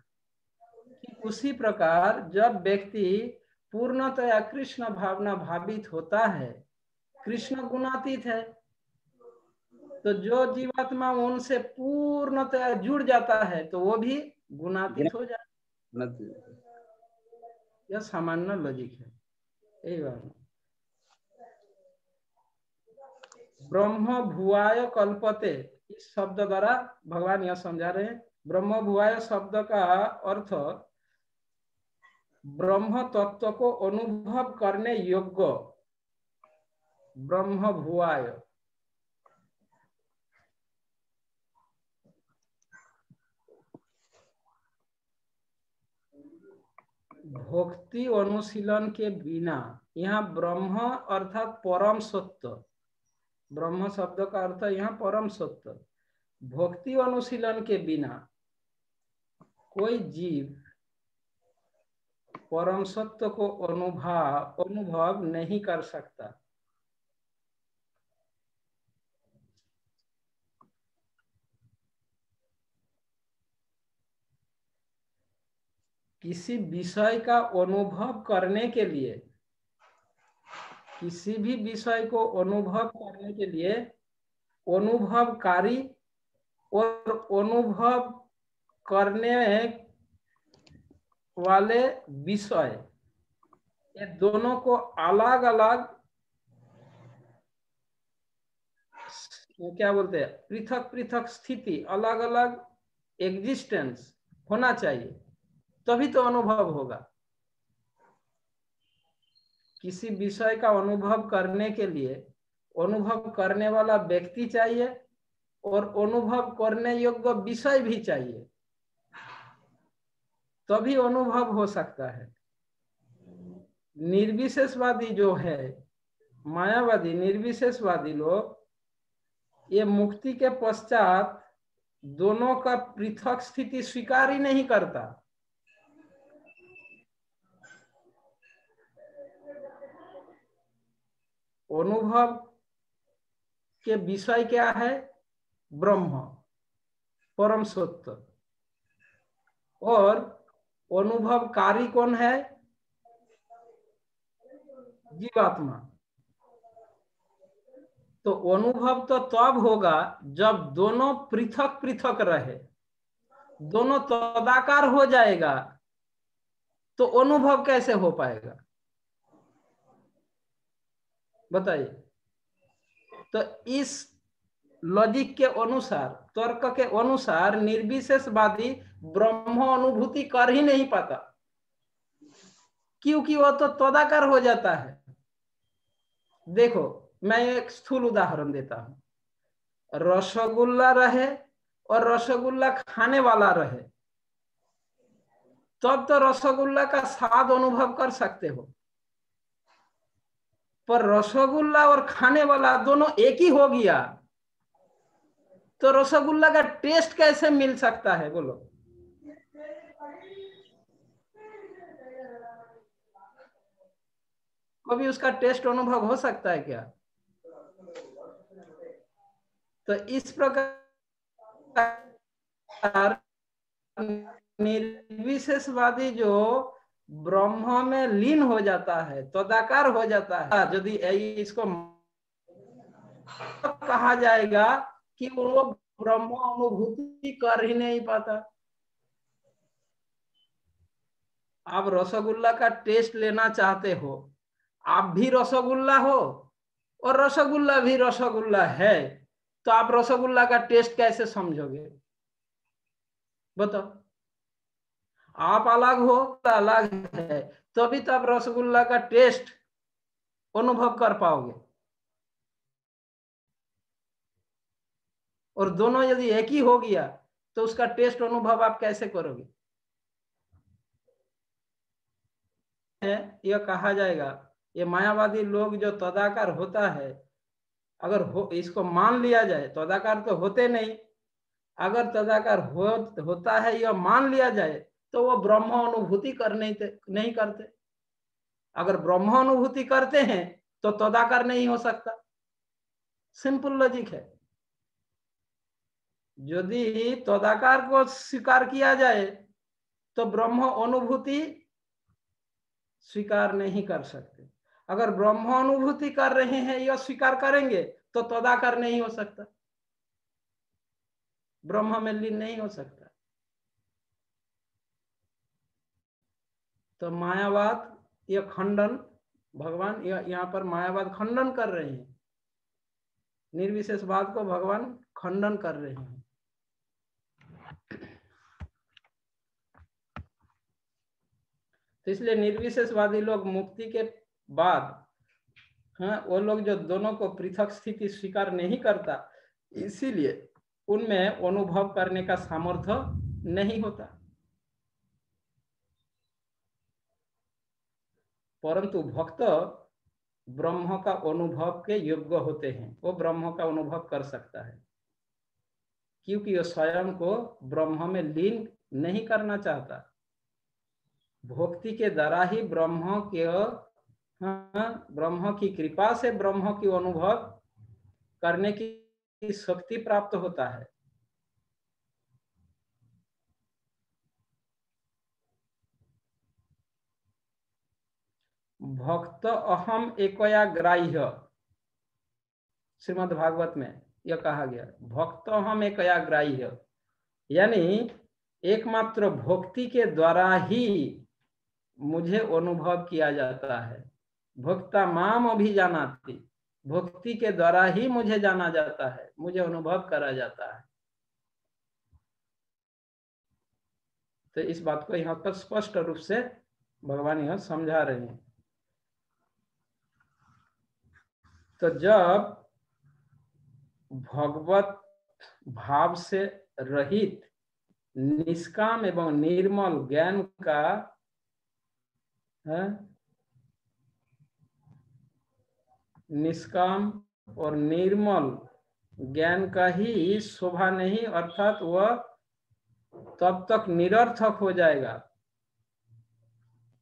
उसी प्रकार जब व्यक्ति पूर्णतया कृष्ण भावना भावित होता है, कृष्ण गुणातीत है, तो जो जीवात्मा उनसे पूर्णतया जुड़ जाता है तो वो भी गुणातीत हो जाता है। यह सामान्य लॉजिक है। यही बात। ब्रह्म भुआय कल्पते, इस शब्द द्वारा भगवान यह समझा रहे हैं। ब्रह्म भुआय शब्द का अर्थ ब्रह्म तत्व को अनुभव करने योग्य, ब्रह्म भुआय। भक्ति अनुशीलन के बिना, यहाँ ब्रह्म अर्थात परम सत्य, ब्रह्म शब्द का अर्थ यहाँ परम सत्य। भक्ति अनुशीलन के बिना कोई जीव परम सत्य को अनुभव नहीं कर सकता। किसी विषय का अनुभव करने के लिए, किसी भी विषय को अनुभव करने के लिए अनुभवकारी और अनुभव करने वाले विषय, ये दोनों को अलग अलग, क्या बोलते हैं, पृथक पृथक स्थिति, अलग अलग एग्जिस्टेंस होना चाहिए, तभी तो अनुभव होगा। किसी विषय का अनुभव करने के लिए अनुभव करने वाला व्यक्ति चाहिए और अनुभव करने योग्य विषय भी चाहिए, तभी अनुभव हो सकता है। निर्विशेषवादी जो है, मायावादी निर्विशेषवादी लोग, ये मुक्ति के पश्चात दोनों का पृथक स्थिति स्वीकार ही नहीं करता। अनुभव के विषय क्या है? ब्रह्म, परम सत्य। और अनुभवकारी कौन है? जीवात्मा। तो अनुभव तो तब होगा जब दोनों पृथक पृथक रहे, दोनों तदाकार हो जाएगा, तो अनुभव कैसे हो पाएगा बताइए। तो इस लॉजिक के अनुसार, तर्क के अनुसार निर्विशेषवादी ब्रह्म अनुभूति कर ही नहीं पाता, क्योंकि वो तो तदाकार हो जाता है। देखो, मैं एक स्थूल उदाहरण देता हूं। रसगुल्ला रहे और रसगुल्ला खाने वाला रहे, तब तो रसगुल्ला का स्वाद अनुभव कर सकते हो। पर रसगुल्ला और खाने वाला दोनों एक ही हो गया, तो रसगुल्ला का टेस्ट कैसे मिल सकता है बोलो? कभी उसका टेस्ट अनुभव हो सकता है क्या? तो इस प्रकार निर्विशेषवादी जो ब्रह्म में लीन हो जाता है, तदाकार हो जाता है। यदि इसको कहा जाएगा कि वो ब्रह्म अनुभूति कर ही नहीं पाता। आप रसगुल्ला का टेस्ट लेना चाहते हो, आप भी रसगुल्ला हो और रसगुल्ला भी रसगुल्ला है, तो आप रसगुल्ला का टेस्ट कैसे समझोगे बताओ? आप अलग हो तो अलग है, तभी तो आप रसगुल्ला का टेस्ट अनुभव कर पाओगे। और दोनों यदि एक ही हो गया तो उसका टेस्ट अनुभव आप कैसे करोगे? यह कहा जाएगा, ये मायावादी लोग जो तदाकार होता है, अगर इसको मान लिया जाए, तदाकार तो होते नहीं, अगर तदाकार होता है यह मान लिया जाए तो वो ब्रह्म अनुभूति नहीं करते। अगर ब्रह्म अनुभूति करते हैं तो तदाकार नहीं हो सकता। सिंपल लॉजिक है। यदि तदाकार को स्वीकार किया जाए तो ब्रह्म अनुभूति स्वीकार नहीं कर सकते। अगर ब्रह्म अनुभूति कर रहे हैं यह स्वीकार करेंगे तो तदाकार नहीं हो सकता, ब्रह्म में लीन नहीं हो सकता। तो मायावाद यह खंडन, भगवान यहाँ पर मायावाद खंडन कर रहे हैं, निर्विशेषवाद को भगवान खंडन कर रहे हैं। तो इसलिए निर्विशेषवादी लोग मुक्ति के बाद, हाँ, वो लोग जो दोनों को पृथक स्थिति स्वीकार नहीं करता, इसीलिए उनमें अनुभव करने का सामर्थ्य नहीं होता। परंतु भक्त ब्रह्म का अनुभव के योग्य होते हैं, वो ब्रह्म का अनुभव कर सकता है, क्योंकि वो स्वयं को ब्रह्म में लीन नहीं करना चाहता। भक्ति के द्वारा ही ब्रह्म की कृपा से ब्रह्म की अनुभव करने की शक्ति प्राप्त होता है। भक्त अहम एकया ग्राह्य, श्रीमद् भागवत में यह कहा गया, भक्त अहम एकया ग्राह्य, यानी एकमात्र भक्ति के द्वारा ही मुझे अनुभव किया जाता है। भक्ता माम अभिजानाति, भक्ति के द्वारा ही मुझे जाना जाता है, मुझे अनुभव करा जाता है। तो इस बात को यहाँ पर स्पष्ट रूप से भगवान यहाँ समझा रहे हैं। तो जब भगवत भाव से रहित निष्काम एवं निर्मल ज्ञान का निष्काम और निर्मल ज्ञान का ही शोभा नहीं, अर्थात वह तब तक निरर्थक हो जाएगा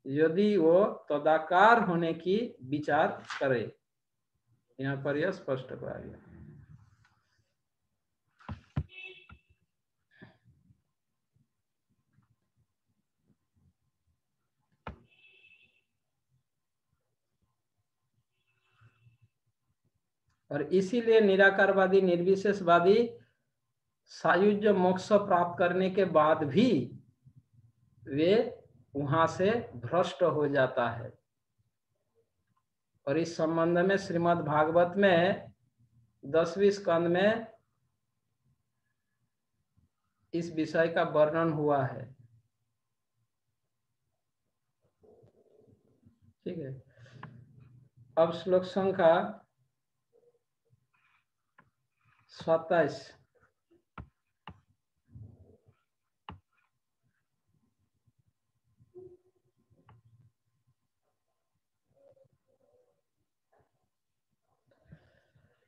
यदि वो तदाकार होने की विचार करे। यहाँ पर यह स्पष्ट कहा गया। और इसीलिए निराकारवादी, निर्विशेषवादी सायुज्य मोक्ष प्राप्त करने के बाद भी वे वहां से भ्रष्ट हो जाता है। और इस संबंध में श्रीमद् भागवत में 10वें स्कंद में इस विषय का वर्णन हुआ है। ठीक है, अब श्लोक संख्या 27।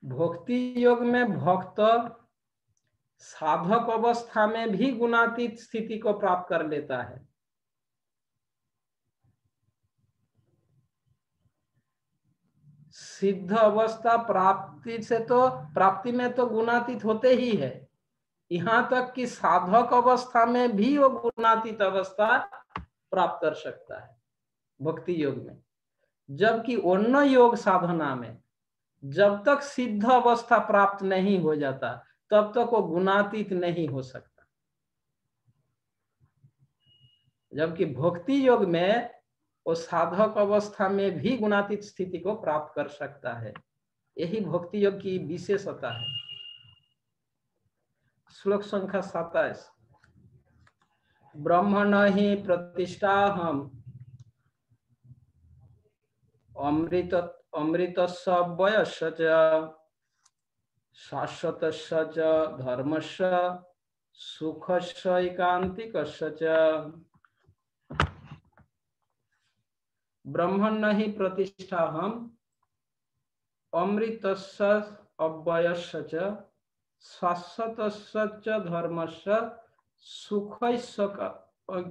भक्ति योग में भक्त साधक अवस्था में भी गुणातीत स्थिति को प्राप्त कर लेता है। सिद्ध अवस्था प्राप्ति में तो गुणातीत होते ही है, यहाँ तक कि साधक अवस्था में भी वो गुणातीत अवस्था प्राप्त कर सकता है। भक्ति योग में। जबकि अन्य योग साधना में जब तक सिद्ध अवस्था प्राप्त नहीं हो जाता तब तक वो गुणातीत नहीं हो सकता। जबकि भक्ति योग में वो साधक अवस्था में भी गुणातीत स्थिति को प्राप्त कर सकता है। यही भक्ति योग की विशेषता है। श्लोक संख्या 27। ब्रह्मण हि प्रतिष्ठाहम् अमृतस्य वयस्य च शाश्वतस्य च धर्मस्य सुखस्य एकान्तिकस्य च। ब्रह्मण हि प्रतिष्ठाहम् अमृतस्य अव्ययस्य च शाश्वतस्य च धर्मस्य सुखस्य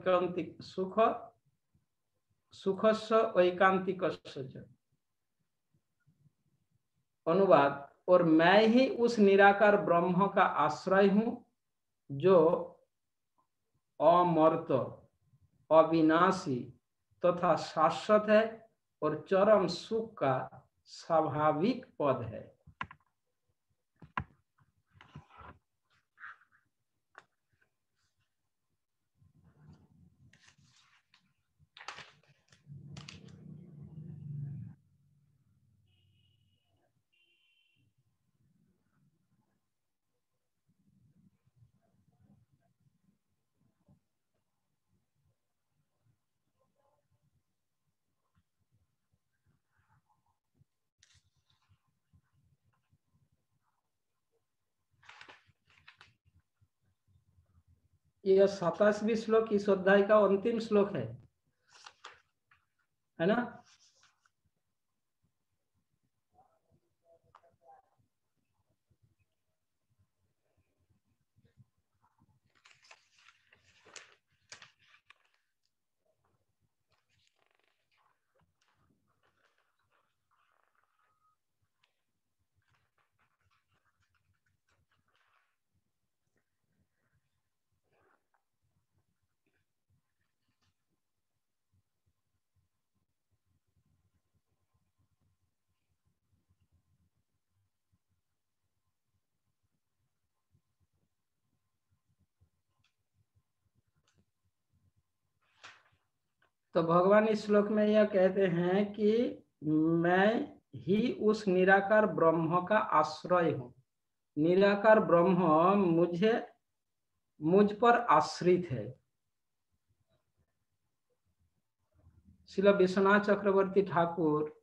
ऐकान्तिकस्य च। अनुवाद, और मैं ही उस निराकार ब्रह्म का आश्रय हूं जो अमर्त, अविनाशी तथा शाश्वत है और चरम सुख का स्वाभाविक पद है। यह 27वें श्लोक इस अध्याय का अंतिम श्लोक है ना। तो भगवान इस श्लोक में यह कहते हैं कि मैं ही उस निराकार ब्रह्म का आश्रय हूं। निराकार ब्रह्म मुझ पर आश्रित है। श्रील विश्वनाथ चक्रवर्ती ठाकुर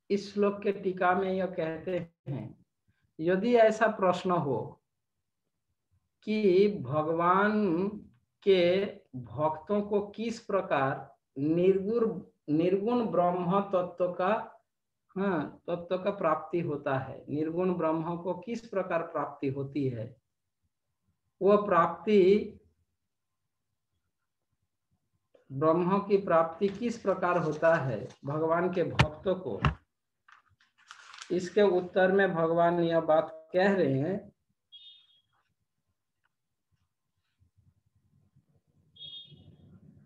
इस श्लोक के टीका में यह कहते हैं, यदि ऐसा प्रश्न हो कि भगवान के भक्तों को किस प्रकार निर्गुण ब्रह्म तत्व का प्राप्ति होता है, निर्गुण ब्रह्म को किस प्रकार प्राप्ति होती है, वो प्राप्ति ब्रह्म की प्राप्ति किस प्रकार होता है भगवान के भक्तों को, इसके उत्तर में भगवान यह बात कह रहे हैं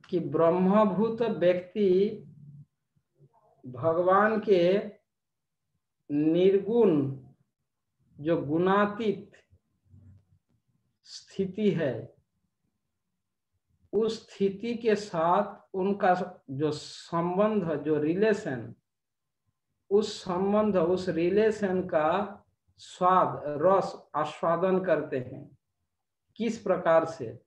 कि ब्रह्मभूत व्यक्ति भगवान के निर्गुण जो गुणातीत स्थिति है उस स्थिति के साथ उनका जो संबंध, जो रिलेशन, उस रिलेशन का स्वाद रस आस्वादन करते हैं। किस प्रकार से?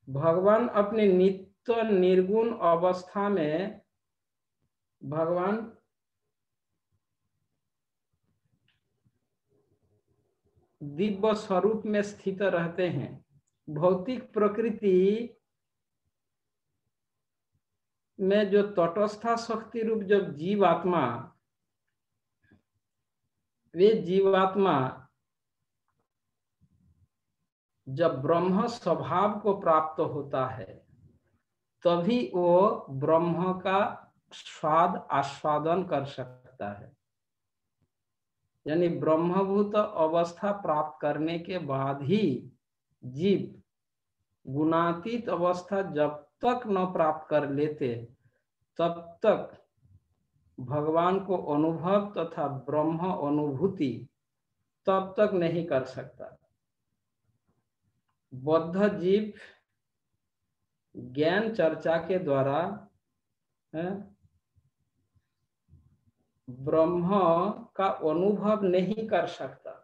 भगवान अपनी नित्य निर्गुण अवस्था में भगवान दिव्य स्वरूप में स्थित रहते हैं। भौतिक प्रकृति में जो तटस्था शक्ति रूप जब जीवात्मा, वे जीवात्मा जब ब्रह्म स्वभाव को प्राप्त होता है तभी वो ब्रह्म का स्वाद आस्वादन कर सकता है। यानी ब्रह्मभूत अवस्था प्राप्त करने के बाद ही जीव गुणातीत अवस्था जब तक न प्राप्त कर लेते तब तक भगवान को अनुभव तथा ब्रह्म अनुभूति तब तक नहीं कर सकता। बद्ध जीव ज्ञान चर्चा के द्वारा ब्रह्म का अनुभव नहीं कर सकता।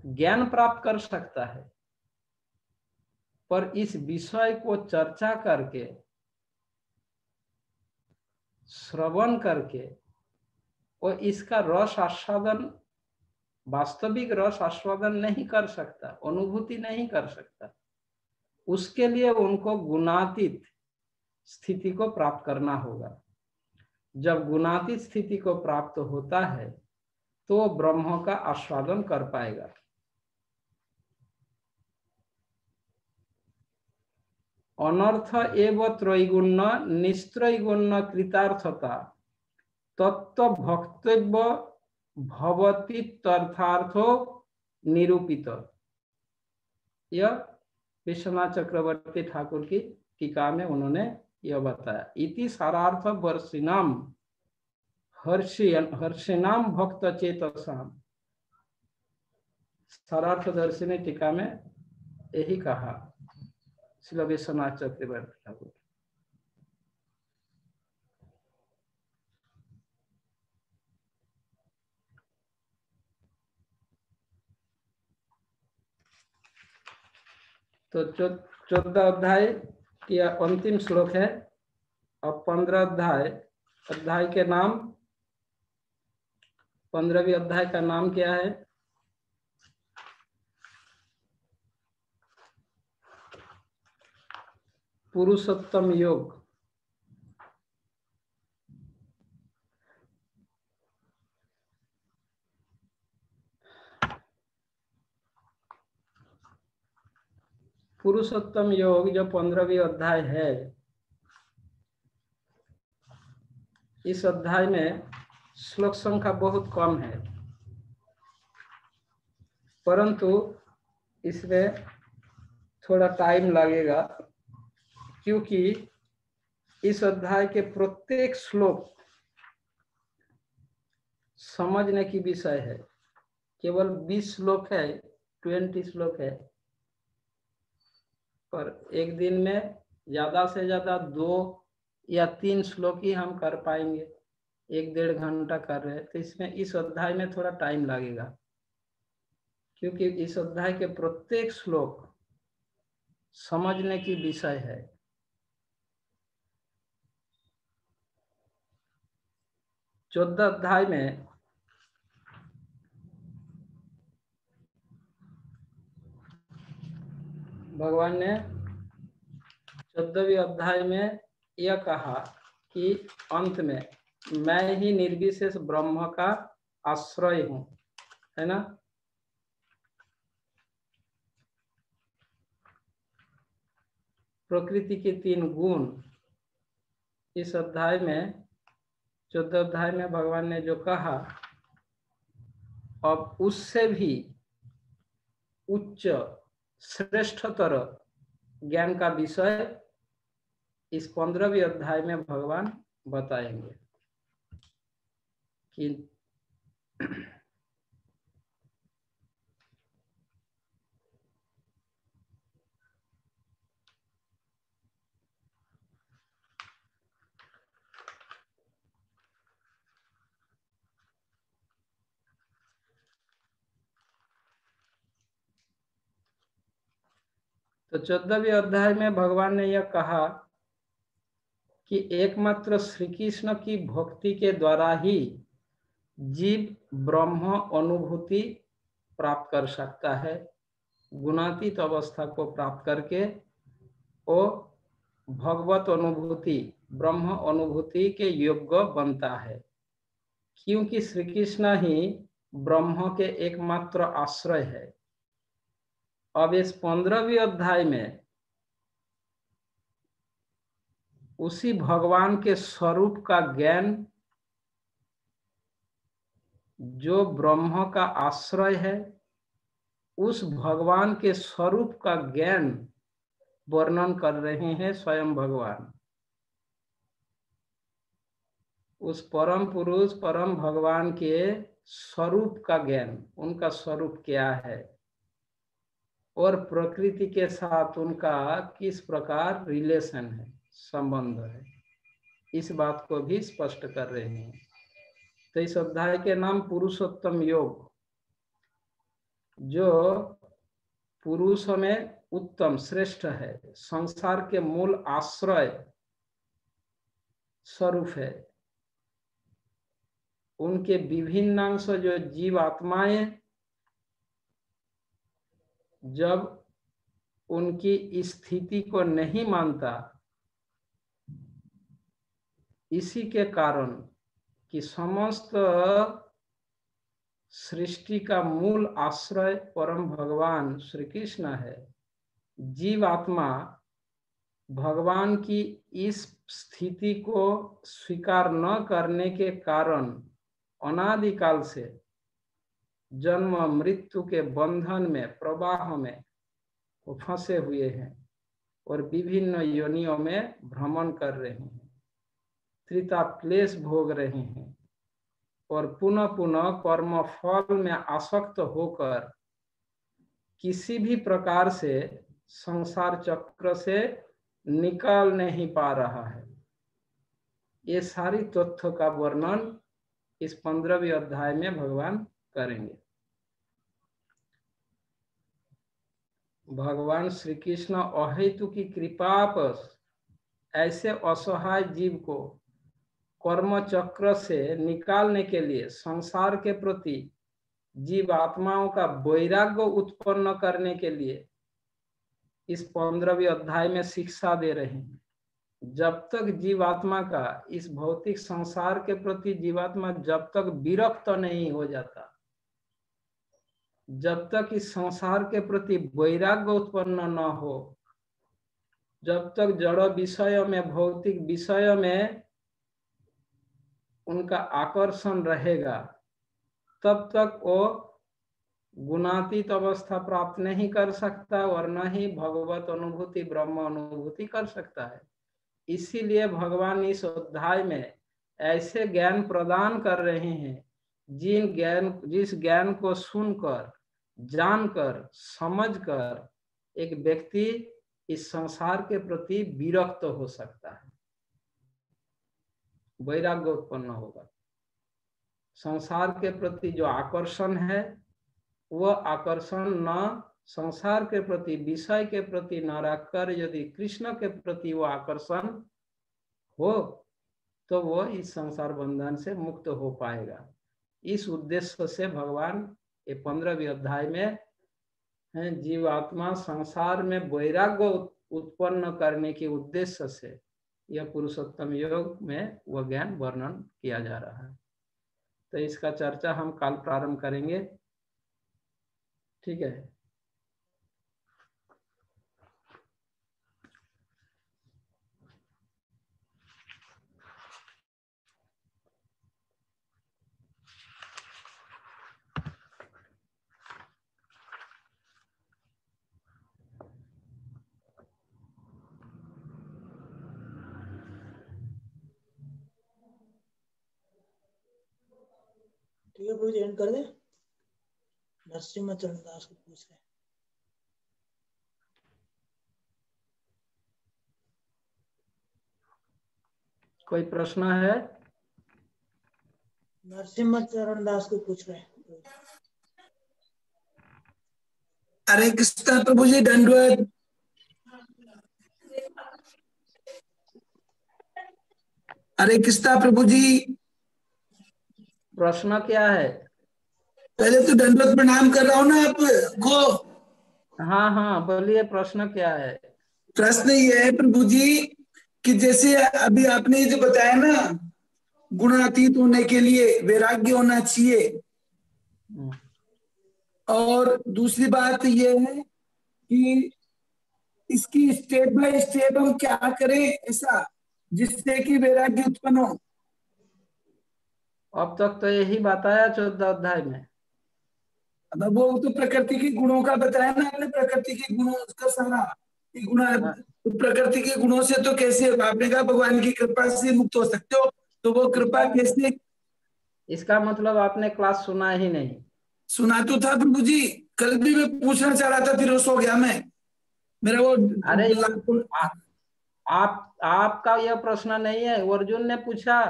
ज्ञान प्राप्त कर सकता है, पर इस विषय को चर्चा करके, श्रवण करके और इसका रस आस्वादन, वास्तविक रस आस्वादन नहीं कर सकता, अनुभूति नहीं कर सकता। उसके लिए उनको गुणातीत स्थिति को प्राप्त करना होगा। जब गुणातीत स्थिति को प्राप्त होता है तो ब्रह्म का आस्वादन कर पाएगा। अनर्थ एव त्रैगुण्य निस्त्रैगुण्य कृतार्थता तत्व भक्तव्य भवति तर्थार्थो निरूपित। यह विश्वनाथ चक्रवर्ती ठाकुर की टीका में उन्होंने यह बताया। इति सारार्थ वर्षिणाम हर्षिणाम भक्त चेतसाम। सारार्थ दर्शिनी टीका में यही कहा श्री विश्वनाथ चक्रवर्ती ठाकुर। तो 14 अध्याय की अंतिम श्लोक है। अब 15 अध्याय के नाम, 15वीं अध्याय का नाम क्या है? पुरुषोत्तम योग। पुरुषोत्तम योग जो 15वीं अध्याय है, इस अध्याय में श्लोक संख्या बहुत कम है, परंतु इसमें थोड़ा टाइम लगेगा, क्योंकि इस अध्याय के प्रत्येक श्लोक समझने की विषय है। केवल 20 श्लोक है, 20 श्लोक है, पर एक दिन में ज्यादा से ज्यादा 2 या 3 श्लोक ही हम कर पाएंगे। 1-1.5 घंटा कर रहे हैं, तो इसमें इस अध्याय में थोड़ा टाइम लगेगा, क्योंकि इस अध्याय के प्रत्येक श्लोक समझने की विषय है। चौदह अध्याय में भगवान ने 14वीं अध्याय में यह कहा कि अंत में मैं ही निर्विशेष ब्रह्म का आश्रय हूं, है ना। प्रकृति के 3 गुण इस अध्याय में, 14 अध्याय में भगवान ने जो कहा, अब उससे भी उच्च श्रेष्ठतर ज्ञान का विषय इस 15वीं अध्याय में भगवान बताएंगे कि तो 14वीं अध्याय में भगवान ने यह कहा कि एकमात्र श्री कृष्ण की भक्ति के द्वारा ही जीव ब्रह्म अनुभूति प्राप्त कर सकता है। गुणातीत अवस्था को प्राप्त करके वो भगवत अनुभूति, ब्रह्म अनुभूति के योग्य बनता है, क्योंकि श्री कृष्ण ही ब्रह्म के एकमात्र आश्रय है। अब इस 15वीं अध्याय में उसी भगवान के स्वरूप का ज्ञान, जो ब्रह्म का आश्रय है, उस भगवान के स्वरूप का ज्ञान वर्णन कर रहे हैं स्वयं भगवान। उस परम पुरुष परम भगवान के स्वरूप का ज्ञान, उनका स्वरूप क्या है और प्रकृति के साथ उनका किस प्रकार रिलेशन है, संबंध है, इस बात को भी स्पष्ट कर रहे हैं। तो इस अध्याय के नाम पुरुषोत्तम योग, जो पुरुषों में उत्तम श्रेष्ठ है, संसार के मूल आश्रय स्वरूप है। उनके विभिन्न अंश जो जीव आत्माएं जब उनकी स्थिति को नहीं मानता, इसी के कारण कि समस्त सृष्टि का मूल आश्रय परम भगवान श्री कृष्ण है, जीव आत्मा भगवान की इस स्थिति को स्वीकार न करने के कारण अनादिकाल से जन्म मृत्यु के बंधन में, प्रवाह में वो फंसे हुए हैं और विभिन्न योनियों में भ्रमण कर रहे हैं, त्रिताप क्लेश भोग रहे हैं और पुनः पुनः कर्म फल में आसक्त होकर किसी भी प्रकार से संसार चक्र से निकल नहीं पा रहा है। ये सारी तथ्यों का वर्णन इस 15वें अध्याय में भगवान करेंगे। भगवान श्री कृष्ण अहेतु की कृपा पर ऐसे असहाय जीव को कर्म चक्र से निकालने के लिए, संसार के प्रति जीव आत्माओं का वैराग्य उत्पन्न करने के लिए इस 15वें अध्याय में शिक्षा दे रहे हैं। जब तक जीवात्मा का इस भौतिक संसार के प्रति जीवात्मा जब तक विरक्त नहीं हो जाता, जब तक इस संसार के प्रति वैराग्य उत्पन्न न हो, जब तक जड़ विषय में, भौतिक विषय में उनका आकर्षण रहेगा, तब तक वो गुणातीत अवस्था प्राप्त नहीं कर सकता और न ही भगवत अनुभूति, ब्रह्म अनुभूति कर सकता है। इसीलिए भगवान इस अध्याय में ऐसे ज्ञान प्रदान कर रहे हैं जिस ज्ञान को सुनकर, जानकर, समझकर एक व्यक्ति इस संसार के प्रति विरक्त हो सकता है, वैराग्य उत्पन्न होगा। संसार के प्रति जो आकर्षण है, वह आकर्षण न संसार के प्रति, विषय के प्रति न रखकर यदि कृष्ण के प्रति वो आकर्षण हो तो वो इस संसार बंधन से मुक्त हो पाएगा। इस उद्देश्य से भगवान ये 15वें अध्याय में जीवात्मा संसार में वैराग्य उत्पन्न करने के उद्देश्य से यह पुरुषोत्तम योग में वह ज्ञान वर्णन किया जा रहा है। तो इसका चर्चा हम कल प्रारंभ करेंगे। ठीक है। ठीक है प्रभु जी, एंड कर दे। नरसिम्हा चरण दास को पूछ रहे। कोई प्रश्न है? नरसिम्हा चरण दास को पूछ रहे। हरे कृष्ण प्रभु जी, दंडवत। हरे कृष्णा प्रभु जी। प्रश्न क्या है? पहले तो दंडवत प्रणाम कर रहा हूँ ना आपको। हाँ हाँ बोलिए, प्रश्न क्या है? प्रश्न ये है प्रभु जी कि जैसे अभी आपने जो बताया ना, गुणातीत होने के लिए वैराग्य होना चाहिए, और दूसरी बात ये है कि इसकी स्टेप बाय स्टेप हम क्या करें ऐसा जिससे कि वैराग्य उत्पन्न हो। अब तक तो यही बताया 14 अध्याय में। अब वो तो प्रकृति के गुणों का बताया ना आपने, प्रकृति के गुणों का सारा गुण, तो प्रकृति के गुणों से तो कैसे आपने कहा भगवान की कृपा से मुक्त हो सकते हो, तो वो कृपा कैसे? इसका मतलब आपने क्लास सुना ही नहीं। सुना तो था प्रभु जी, कल भी मैं पूछना चाह रहा था, फिर सो गया मैं, मेरा वो अरे आपका यह प्रश्न नहीं है। अर्जुन ने पूछा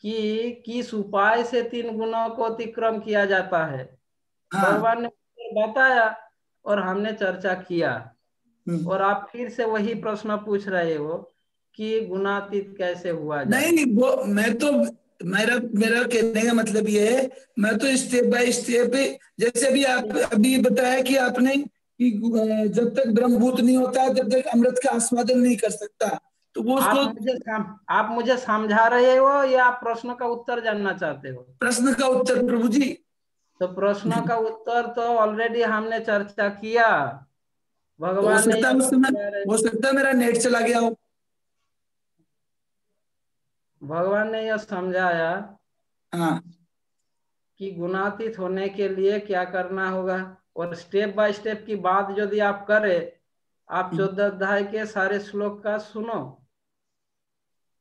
कि किस उपाय से 3 गुणों को अतिक्रम किया जाता है। हाँ। भगवान ने बताया और हमने चर्चा किया, और आप फिर से वही प्रश्न पूछ रहे हो कि गुणातीत कैसे हुआ जाए। नहीं, वो मैं तो मेरा कहने का मतलब ये है, मैं तो स्टेप बाय स्टेप, जैसे भी आप अभी बताया कि आपने कि जब तक ब्रह्मभूत नहीं होता जब तक अमृत का आस्वादन नहीं कर सकता, तो वो उसको आप मुझे समझा रहे हो या आप प्रश्न का उत्तर जानना चाहते हो? प्रश्न का उत्तर प्रभु जी। तो प्रश्न का उत्तर तो ऑलरेडी हमने चर्चा किया। तो हो भगवान ने हो सकता है मेरा नेट चला गया हो। भगवान ने यह समझाया हाँ। कि गुणातीत होने के लिए क्या करना होगा, और स्टेप बाय स्टेप की बात यदि आप करें, आप 14 अध्याय के सारे श्लोक का सुनो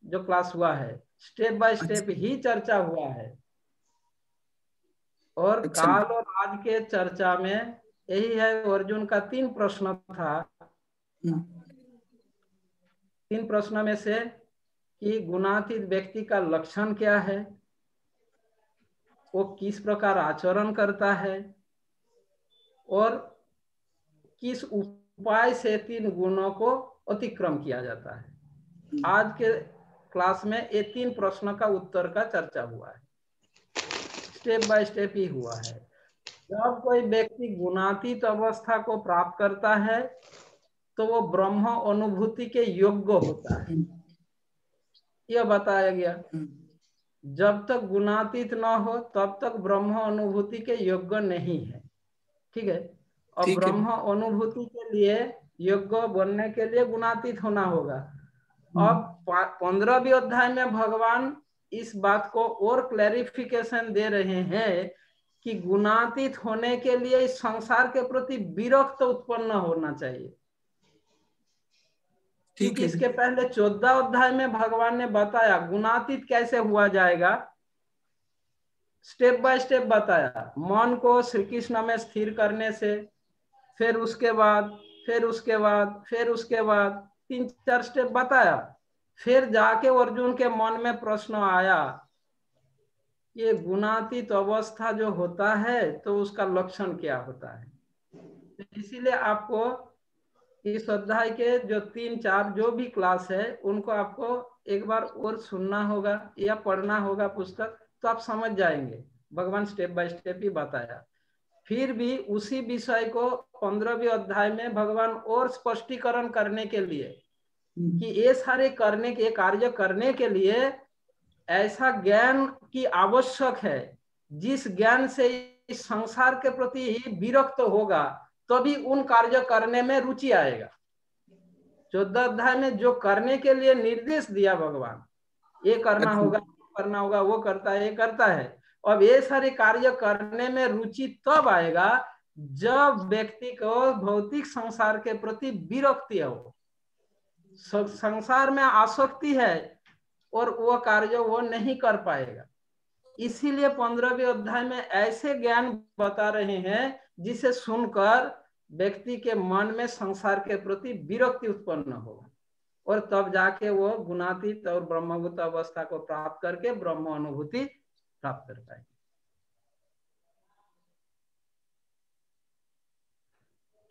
जो क्लास हुआ है, स्टेप बाय स्टेप ही चर्चा हुआ है। और काल और आज के चर्चा में यही है। अर्जुन का 3 प्रश्न था। 3 प्रश्न में से कि गुणातीत व्यक्ति का लक्षण क्या है, वो किस प्रकार आचरण करता है, और किस उपाय से 3 गुणों को अतिक्रम किया जाता है। आज के क्लास में ये 3 प्रश्न का उत्तर का चर्चा हुआ है, स्टेप बाय स्टेप ही हुआ है। जब कोई व्यक्ति गुणातीत अवस्था को प्राप्त करता है तो वो ब्रह्म अनुभूति के योग्य होता है, यह बताया गया। जब तक गुणातीत न हो तब तक ब्रह्म अनुभूति के योग्य नहीं है। ठीक है। अब ब्रह्म अनुभूति के लिए योग्य बनने के लिए गुणातीत होना होगा। अब 15वीं अध्याय में भगवान इस बात को और क्लैरिफिकेशन दे रहे हैं कि गुणातीत होने के लिए इस संसार के प्रति विरक्त उत्पन्न होना चाहिए। क्योंकि इसके पहले 14 अध्याय में भगवान ने बताया गुणातीत कैसे हुआ जाएगा, स्टेप बाय स्टेप बताया। मन को श्री कृष्ण में स्थिर करने से, फिर उसके बाद 3-4 स्टेप बताया। फिर जाके अर्जुन के मन में प्रश्न आया, ये गुणातीत अवस्था जो होता है तो उसका लक्षण क्या होता है। इसीलिए आपको इस अध्याय के जो 3-4 जो भी क्लास है उनको आपको एक बार और सुनना होगा या पढ़ना होगा पुस्तक, तो आप समझ जाएंगे। भगवान स्टेप बाय स्टेप ही बताया। फिर भी उसी विषय को 15वीं अध्याय में भगवान और स्पष्टीकरण करने के लिए कि ये सारे कार्य करने के लिए ऐसा ज्ञान की आवश्यक है, जिस ज्ञान से इस संसार के प्रति ही विरक्त होगा तभी उन कार्य करने में रुचि आएगा। 14 अध्याय में जो करने के लिए निर्देश दिया भगवान, ये करना होगा, वो करता है, ये करता है। अब ये सारे कार्य करने में रुचि तब आएगा जब व्यक्ति को भौतिक संसार के प्रति विरक्ति हो, संसार में आसक्ति है और वो कार्य वो नहीं कर पाएगा। इसीलिए 15वीं अध्याय में ऐसे ज्ञान बता रहे हैं जिसे सुनकर व्यक्ति के मन में संसार के प्रति विरक्ति उत्पन्न होगा, और तब जाके वो गुणातीत और ब्रह्मभूत अवस्था को प्राप्त करके ब्रह्म अनुभूति प्राप्त कर पाएंगे।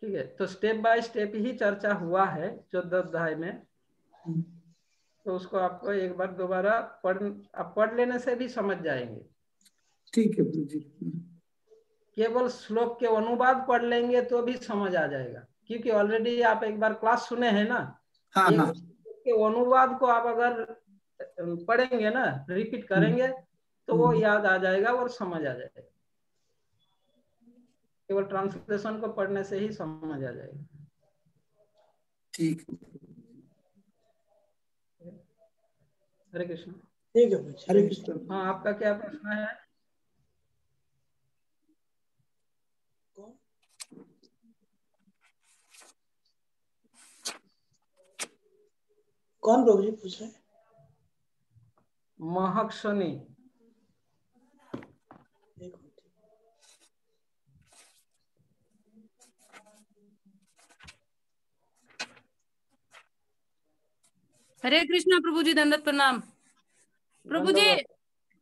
ठीक है। तो स्टेप बाय स्टेप ही चर्चा हुआ है 14 अध्याय में, तो उसको आपको एक बार दोबारा पढ़ लेने से भी समझ जाएंगे। ठीक है जी। केवल श्लोक के अनुवाद पढ़ लेंगे तो भी समझ आ जाएगा, क्योंकि ऑलरेडी आप एक बार क्लास सुने हैं ना। हाँ, एक के अनुवाद को आप अगर पढ़ेंगे ना, रिपीट करेंगे तो वो याद आ जाएगा और समझ आ जाएगा। केवल ट्रांसलेशन को पढ़ने से ही समझ आ जाएगा। ठीक। हरे कृष्ण। ठीक है। हरे कृष्ण। हाँ, आपका क्या प्रश्न है? कौन प्रभु जी पूछ रहे हैं? महक सोनी। एक मिनट। हरे कृष्णा प्रभु जी, दंडवत प्रणाम।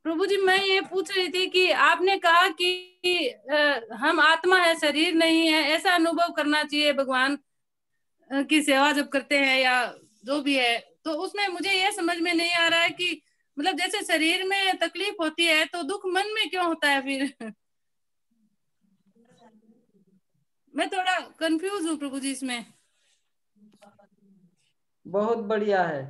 प्रभु जी मैं ये पूछ रही थी कि आपने कहा कि हम आत्मा है, शरीर नहीं है, ऐसा अनुभव करना चाहिए भगवान की सेवा जब करते हैं या जो भी है। तो उसमें मुझे ये समझ में नहीं आ रहा है कि मतलब जैसे शरीर में तकलीफ होती है तो दुख मन में क्यों होता है फिर? मैं थोड़ा कंफ्यूज हूँ प्रभु जी इसमें। बहुत बढ़िया है।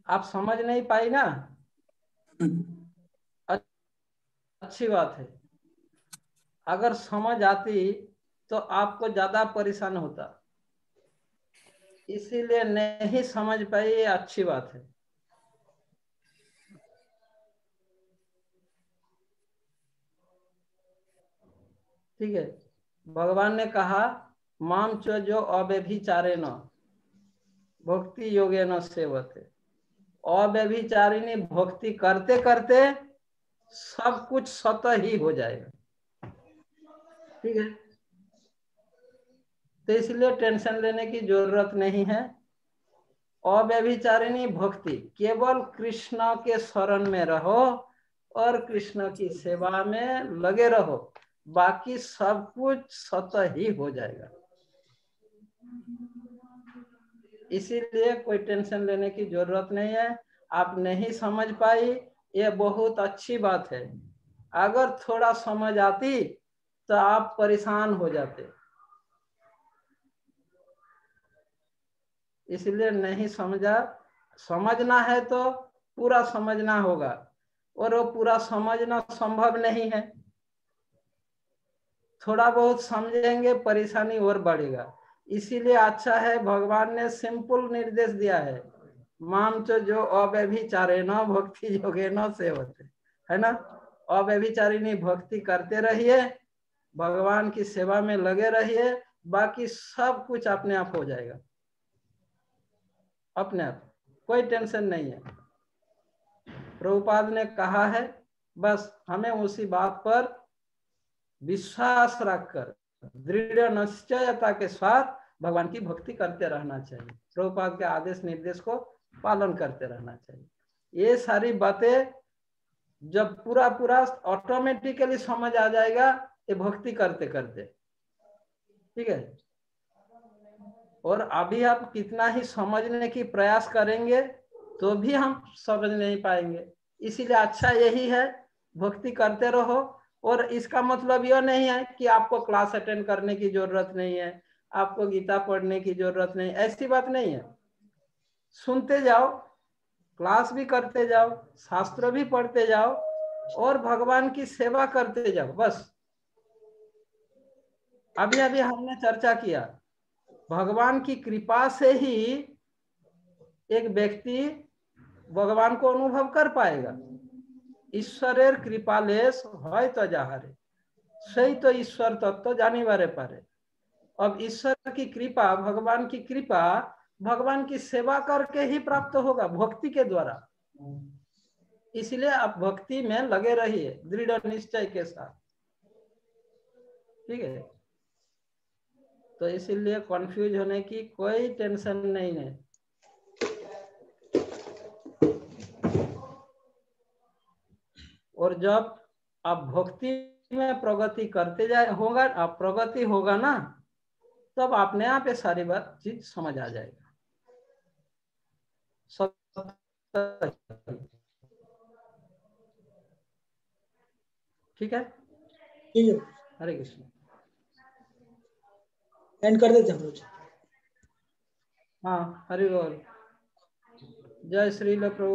आप समझ नहीं पाई ना, अच्छी बात है। अगर समझ आती तो आपको ज्यादा परेशान होता, इसीलिए नहीं समझ पाई, ये अच्छी बात है। ठीक है, भगवान ने कहा माम च जो अव्यभिचारे न भक्ति योगे न सेवते। अव्यभिचारिणी भक्ति करते करते सब कुछ स्वतः ही हो जाएगा। ठीक है, तो इसलिए टेंशन लेने की जरूरत नहीं है। अव्यभिचारिणी भक्ति, केवल कृष्ण के शरण में रहो और कृष्ण की सेवा में लगे रहो, बाकी सब कुछ स्वतः ही हो जाएगा। इसीलिए कोई टेंशन लेने की जरूरत नहीं है। आप नहीं समझ पाई, ये बहुत अच्छी बात है। अगर थोड़ा समझ आती तो आप परेशान हो जाते, इसलिए नहीं समझा। समझना है तो पूरा समझना होगा, और वो पूरा समझना संभव नहीं है। थोड़ा बहुत समझेंगे, परेशानी और बढ़ेगा। इसीलिए अच्छा है भगवान ने सिंपल निर्देश दिया है, माम च जो अव्यभिचारे न भक्ति योगे न सेवते, है ना। अव्यभिचारिणी भक्ति करते रहिए, भगवान की सेवा में लगे रहिए, बाकी सब कुछ अपने आप हो जाएगा, अपने आप, कोई टेंशन नहीं है। प्रभुपाद ने कहा है, बस हमें उसी बात पर विश्वास रखकर दृढ़ निश्चयता के साथ भगवान की भक्ति करते रहना चाहिए। प्रभुपाद के आदेश निर्देश को पालन करते रहना चाहिए। ये सारी बातें जब पूरा पूरा ऑटोमेटिकली समझ आ जाएगा, ये भक्ति करते करते। ठीक है, और अभी आप कितना ही समझने की प्रयास करेंगे तो भी हम समझ नहीं पाएंगे। इसीलिए अच्छा यही है, भक्ति करते रहो। और इसका मतलब यह नहीं है कि आपको क्लास अटेंड करने की जरूरत नहीं है, आपको गीता पढ़ने की जरूरत नहीं, ऐसी बात नहीं है। सुनते जाओ, क्लास भी करते जाओ, शास्त्र भी पढ़ते जाओ, और भगवान की सेवा करते जाओ, बस। अभी अभी हमने चर्चा किया, भगवान की कृपा से ही एक व्यक्ति भगवान को अनुभव कर पाएगा। ईश्वरेर कृपालेश है तो जाहारे, सही तो ईश्वर तत्व जानी बारे पारे। अब ईश्वर की कृपा, भगवान की कृपा, भगवान की सेवा करके ही प्राप्त होगा, भक्ति के द्वारा। इसलिए आप भक्ति में लगे रहिए दृढ़ निश्चय के साथ। ठीक है, तो इसीलिए कंफ्यूज होने की कोई टेंशन नहीं है। और जब आप भक्ति में प्रगति करते जाए होगा, आप प्रगति होगा ना, तब अपने आप ये सारी बात चीज समझ आ जाएगा। ठीक है, ठीक है, हरे कृष्ण। एंड कर देते हैं प्रभु जी। हाँ, हरि बोल। जय श्री प्रभु।